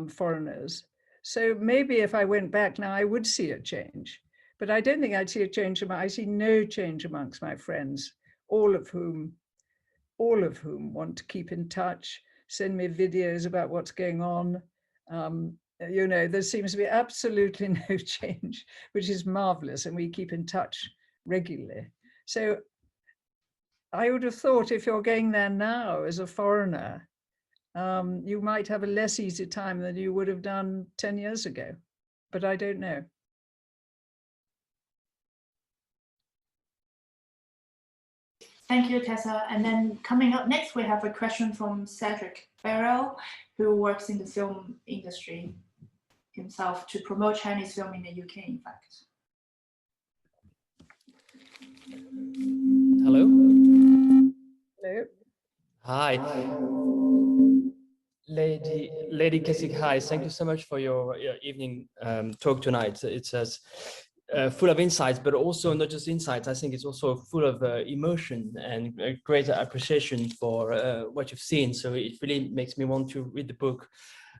S3: foreigners. So maybe if I went back now, I would see a change, but I don't think I'd see a change. I see no change amongst my friends, all of whom want to keep in touch, send me videos about what's going on. You know, there seems to be absolutely no change, which is marvelous, and we keep in touch regularly. So I would have thought if you're going there now as a foreigner, you might have a less easy time than you would have done 10 years ago, but I don't know.
S2: Thank you, Tessa. And then coming up next, we have a question from Cedric Farrell, who works in the film industry himself to promote Chinese film in the UK, in fact.
S8: Hello.
S3: Hello.
S8: Hi. Lady Keswick, hi. Thank you so much for your evening talk tonight. It's as full of insights, but also not just insights. I think it's also full of emotion and great appreciation for what you've seen. So it really makes me want to read the book.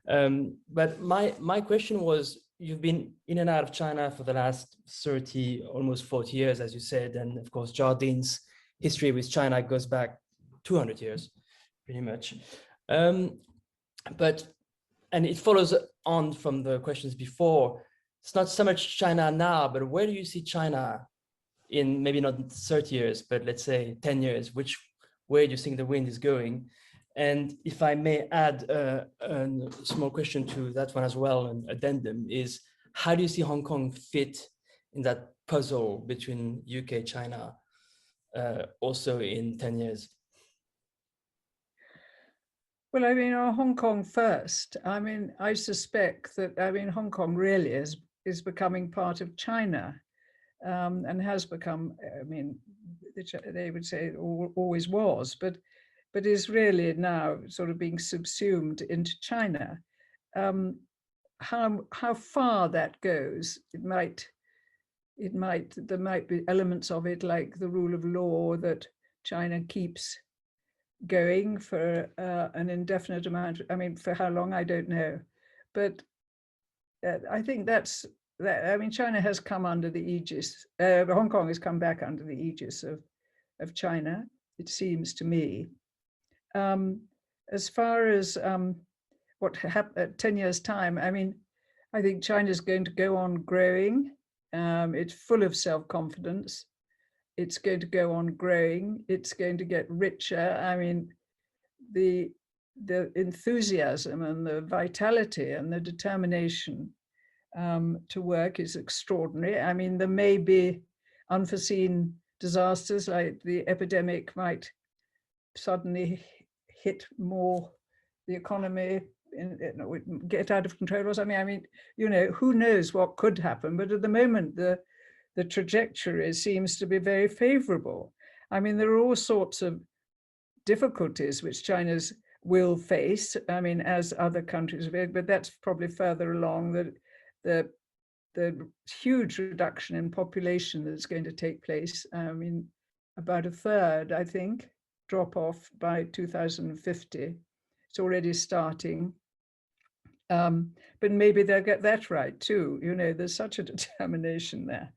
S8: But my question was, you've been in and out of China for the last 30, almost 40 years, as you said. And of course, Jardin's history with China goes back 200 years, pretty much. And it follows on from the questions before. It's not so much China now, but where do you see China in maybe not 30 years, but let's say 10 years? Which way do you think the wind is going? And if I may add a small question to that one as well, an addendum, is how do you see Hong Kong fit in that puzzle between UK, China, also in 10 years?
S3: Well, I mean, Hong Kong first. I mean, I suspect that, Hong Kong really is becoming part of China. and has become, I mean, they would say it always was, but is really now sort of being subsumed into China. How far that goes, there might be elements of it like the rule of law that China keeps going for an indefinite amount. I mean, for how long, I don't know. But I think that's that. I mean, China has come under the aegis, Hong Kong has come back under the aegis of China, it seems to me. As far as what happened at 10 years' time, I mean, I think China's going to go on growing. It's full of self-confidence. It's going to go on growing. It's going to get richer. I mean, the enthusiasm and the vitality and the determination to work is extraordinary. I mean, there may be unforeseen disasters, like the epidemic might suddenly hit more the economy, get out of control or something. I mean, you know, who knows what could happen, but at the moment, the trajectory seems to be very favorable. I mean, there are all sorts of difficulties which China's will face, I mean, as other countries will, but that's probably further along, the huge reduction in population that's going to take place. I mean, about a third, I think, drop off by 2050. It's already starting. But maybe they'll get that right too. You know, there's such a determination there.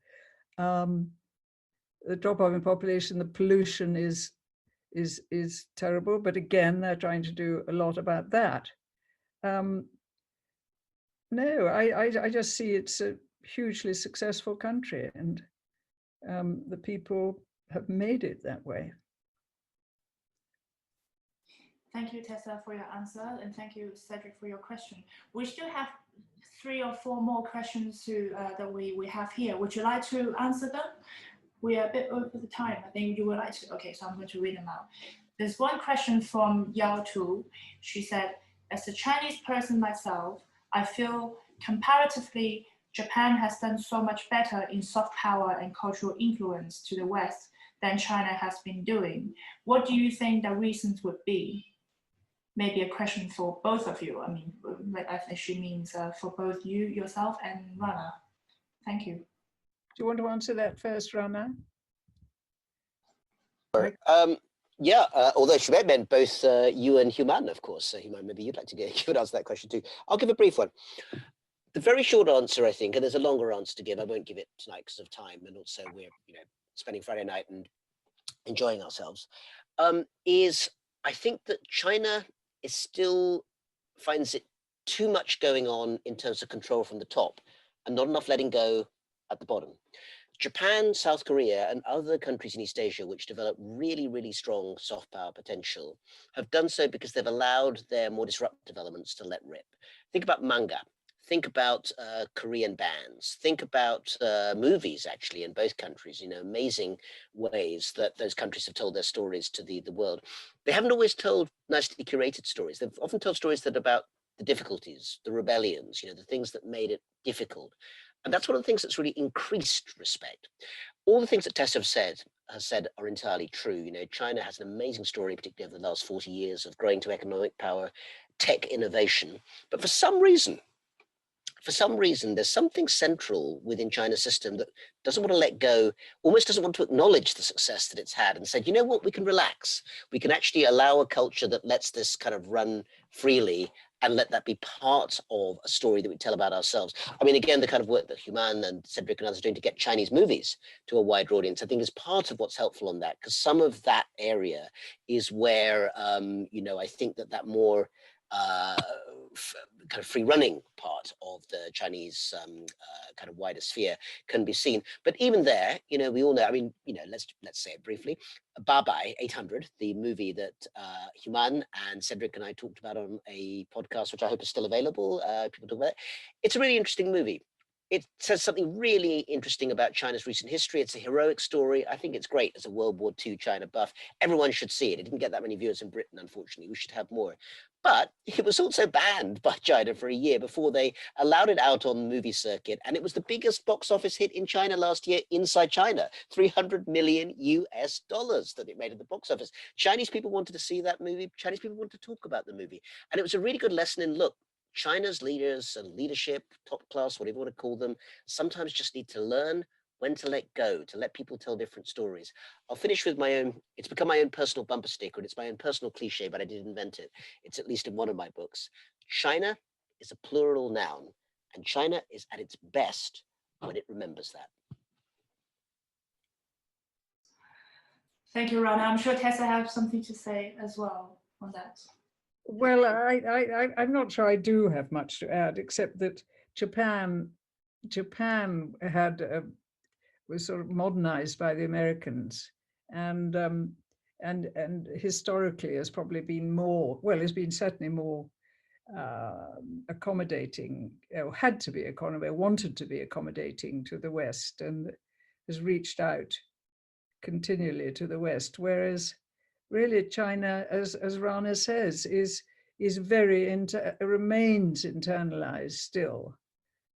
S3: The drop off in population, the pollution is terrible, but again, they're trying to do a lot about that. No, I just see it's a hugely successful country, and the people have made it that way.
S2: Thank you, Tessa, for your answer, and thank you, Cedric, for your question. We still have 3 or 4 more questions that we have here. Would you like to answer them? We are a bit over the time. I think you would like to. Okay, so I'm going to read them out. There's one question from Yao Tu. She said, as a Chinese person myself, I feel comparatively Japan has done so much better in soft power and cultural influence to the West than China has been doing. What do you think the reasons would be? Maybe a question for both of you. I mean, I think she means for both you, yourself, and Rana. Thank you.
S3: Do you want to answer that first, Rana?
S4: Yeah, although she meant both you and Human, of course. So Human, maybe you'd like to give an answer that question too. I'll give a brief one. The very short answer, I think, and there's a longer answer to give. I won't give it tonight because of time, and also we're spending Friday night and enjoying ourselves. Is I think that China is still finds it too much going on in terms of control from the top, and not enough letting go at the bottom. Japan, South Korea, and other countries in East Asia, which develop really, really strong soft power potential, have done so because they've allowed their more disruptive elements to let rip. Think about manga. Think about Korean bands. Think about movies, actually, in both countries. Amazing ways that those countries have told their stories to the world. They haven't always told nicely curated stories. They've often told stories that are about the difficulties, the rebellions, the things that made it difficult. And that's one of the things that's really increased respect. All the things that Tessa has said are entirely true. China has an amazing story, particularly over the last 40 years, of growing to economic power, tech innovation. But for some reason, there's something central within China's system that doesn't want to let go, almost doesn't want to acknowledge the success that it's had, and said, you know what, we can relax. We can actually allow a culture that lets this kind of run freely and let that be part of a story that we tell about ourselves. I mean, again, the kind of work that Human and Cedric and others are doing to get Chinese movies to a wider audience, I think is part of what's helpful on that, because some of that area is where, I think that more kind of free-running part of the Chinese kind of wider sphere can be seen. But even there, we all know, I mean, let's say it briefly, Babai 800, the movie that Human and Cedric and I talked about on a podcast, which I hope is still available. People talk about it. It's a really interesting movie. It says something really interesting about China's recent history. It's a heroic story. I think it's great as a World War II China buff. Everyone should see it. It didn't get that many viewers in Britain, unfortunately. We should have more. But it was also banned by China for a year before they allowed it out on the movie circuit. And it was the biggest box office hit in China last year inside China, 300 million US dollars that it made at the box office. Chinese people wanted to see that movie. Chinese people wanted to talk about the movie. And it was a really good lesson in, look, China's leaders and leadership, top class, whatever you want to call them, sometimes just need to learn when to let go, to let people tell different stories. I'll finish with my own, it's become my own personal bumper sticker, and it's my own personal cliche, but I didn't invent it. It's at least in one of my books. China is a plural noun, and China is at its best when it remembers that.
S2: Thank you, Rana. I'm sure Tessa has something to say as well on that.
S3: Well, I'm not sure I do have much to add, except that Japan had was sort of modernized by the Americans, and historically has probably been more, well, has been certainly more accommodating, or had to be wanted to be accommodating to the West, and has reached out continually to the West, whereas really China, as Rana says, is very remains internalized still,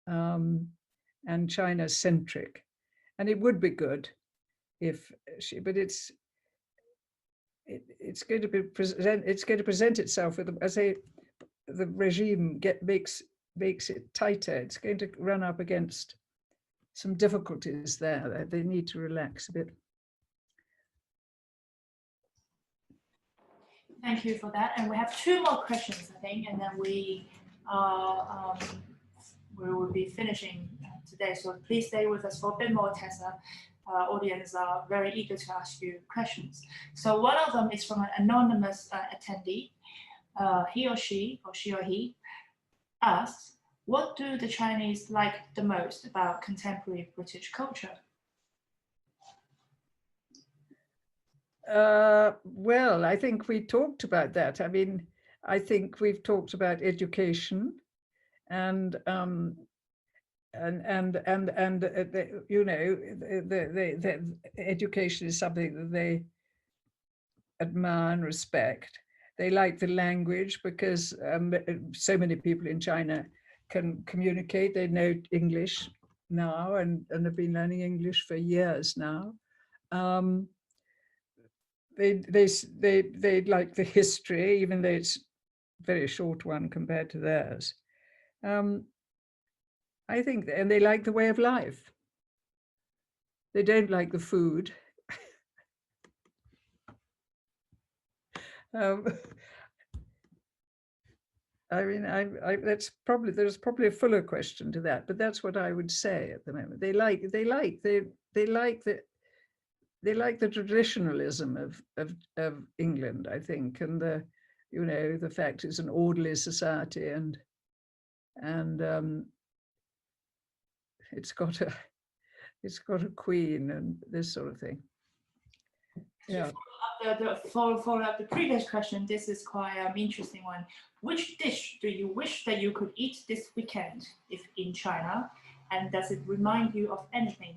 S3: and China-centric. And it would be good if but it's going to be present itself with, as the regime makes it tighter. It's going to run up against some difficulties there. They need to relax a bit.
S2: Thank you for that. And we have 2 more questions, I think, and then we will be finishing today. So please stay with us for a bit more, Tessa. Audience are very eager to ask you questions. So one of them is from an anonymous attendee. He or she asks, what do the Chinese like the most about contemporary British culture?
S3: Well, I think we talked about that. I mean, I think we've talked about education, and you know, the education is something that they admire and respect. They like the language because so many people in China can communicate. They know English now and have been learning English for years now. They like the history, even though it's a very short one compared to theirs. I think, and they like the way of life. They don't like the food. I mean, there's probably a fuller question to that, but that's what I would say at the moment. They like the traditionalism of England, I think, and the fact it's an orderly society, and it's got a queen and this sort of thing. Yeah.
S2: Follow up the previous question. This is quite an interesting one. Which dish do you wish that you could eat this weekend if in China, and does it remind you of anything?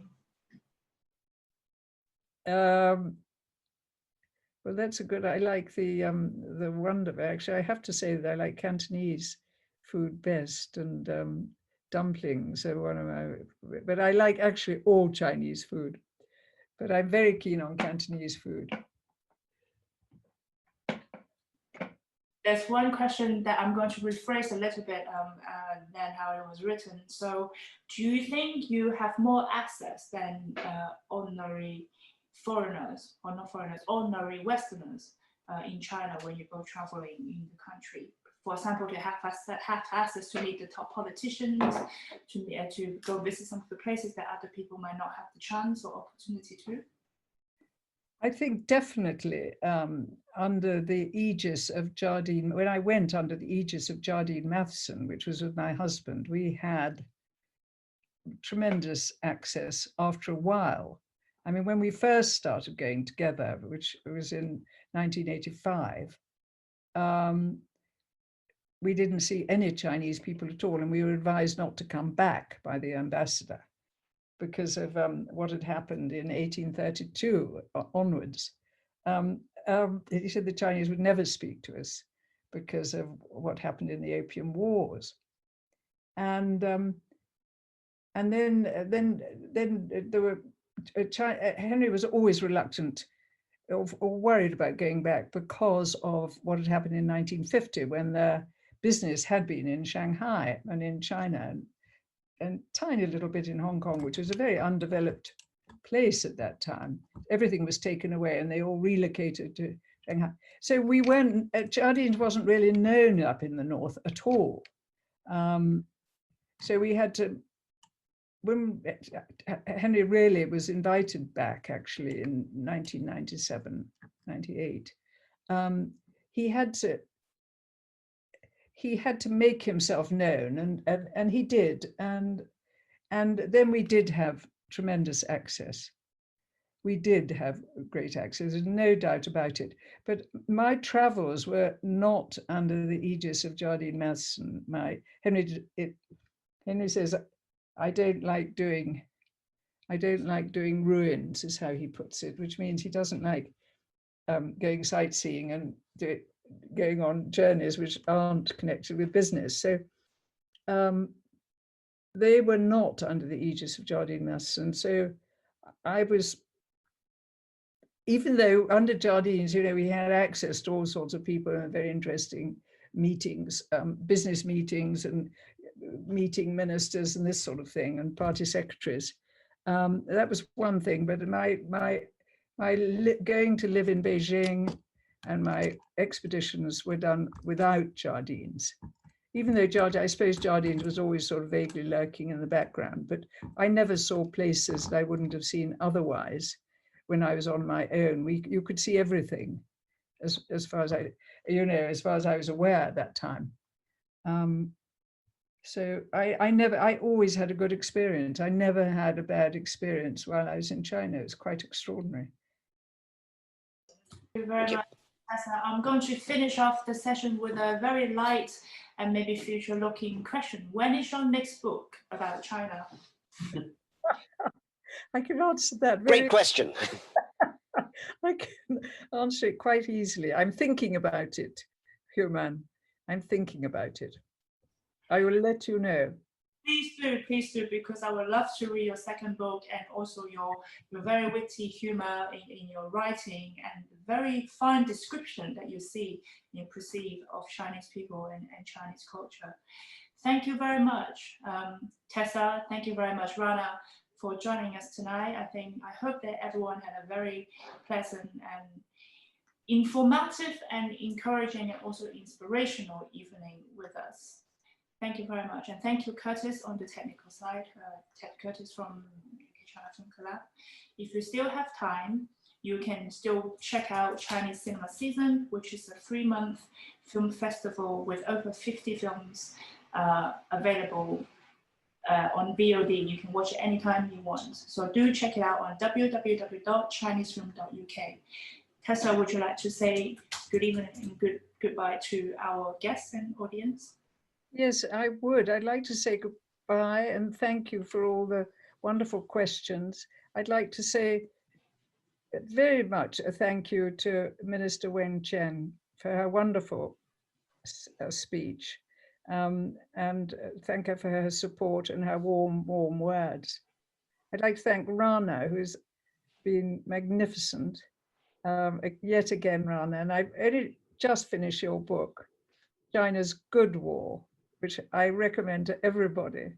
S3: Well, that's a good. I like the wonder. Actually, I have to say that I like Cantonese food best, and dumplings are one of my. But I like actually all Chinese food, but I'm very keen on Cantonese food.
S2: There's one question that I'm going to rephrase a little bit than how it was written. So, do you think you have more access than ordinary foreigners, or not foreigners, ordinary Westerners in China when you go traveling in the country? For example, to have access to meet the top politicians, to go visit some of the places that other people might not have the chance or opportunity to?
S3: I think definitely under the aegis of Jardine, when I went under the aegis of Jardine Matheson, which was with my husband, we had tremendous access after a while. I mean, when we first started going together, which was in 1985, we didn't see any Chinese people at all, and we were advised not to come back by the ambassador because of what had happened in 1832 onwards. He said the Chinese would never speak to us. because of what happened in the Opium Wars. And then there were Henry was always reluctant or worried about going back because of what had happened in 1950, when the business had been in Shanghai and in China, and tiny little bit in Hong Kong, which was a very undeveloped place at that time. Everything was taken away and they all relocated to Shanghai. So we went, Jardines wasn't really known up in the north at all. So we had to, when Henry really was invited back actually in 1997, 98, he had to make himself known, and he did, and then we did have tremendous access. We did have great access, there's no doubt about it. But my travels were not under the aegis of Jardine Matheson. Henry says, I don't like doing ruins, is how he puts it, which means he doesn't like going sightseeing and going on journeys which aren't connected with business. So they were not under the aegis of Jardine Matheson. So I was, even though under Jardines, you know, we had access to all sorts of people and very interesting meetings, business meetings, and meeting ministers and this sort of thing, and party secretaries. That was one thing, but my going to live in Beijing and my expeditions were done without Jardines. Even though I suppose Jardines was always sort of vaguely lurking in the background, but I never saw places that I wouldn't have seen otherwise when I was on my own. You could see everything as far as as far as I was aware at that time. So I always had a good experience. I never had a bad experience while I was in China. It was quite extraordinary.
S2: Thank you very much, Tessa. I'm going to finish off the session with a very light and maybe future-looking question. When is your next book about China?
S3: I can answer that.
S4: Great question.
S3: I can answer it quite easily. I'm thinking about it, Human. I'm thinking about it. I will let you know.
S2: Please do, because I would love to read your second book, and also your very witty humor in your writing, and very fine description that you see, you perceive of Chinese people and Chinese culture. Thank you very much, Tessa. Thank you very much, Rana, for joining us tonight. I hope that everyone had a very pleasant and informative and encouraging and also inspirational evening with us. Thank you very much. And thank you, Curtis, on the technical side, Ted Curtis from China Film Collab. If you still have time, you can still check out Chinese Cinema Season, which is a 3-month film festival with over 50 films available on VOD. You can watch it anytime you want. So do check it out on www.chinesefilm.uk. Tessa, would you like to say good evening and goodbye to our guests and audience?
S3: Yes, I would. I'd like to say goodbye and thank you for all the wonderful questions. I'd like to say very much a thank you to Minister Wen Chen for her wonderful speech, and thank her for her support and her warm words. I'd like to thank Rana, who's been magnificent. Yet again, Rana, and I've only just finished your book, China's Good War, which I recommend to everybody.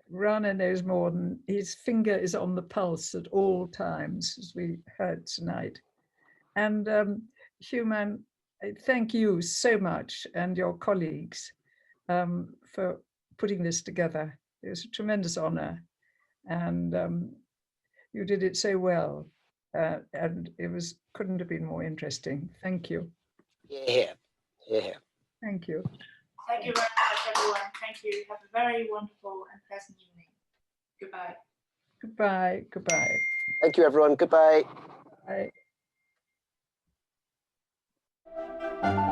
S3: Rana knows more than, his finger is on the pulse at all times, as we heard tonight. And Human, thank you so much, and your colleagues for putting this together. It was a tremendous honor, and you did it so well, and it couldn't have been more interesting. Thank you.
S4: Yeah.
S3: Thank you.
S2: Thank you very much, everyone. Thank you. Have a very wonderful and pleasant evening. Goodbye.
S3: Goodbye. Goodbye.
S4: Thank you, everyone. Goodbye.
S3: Bye.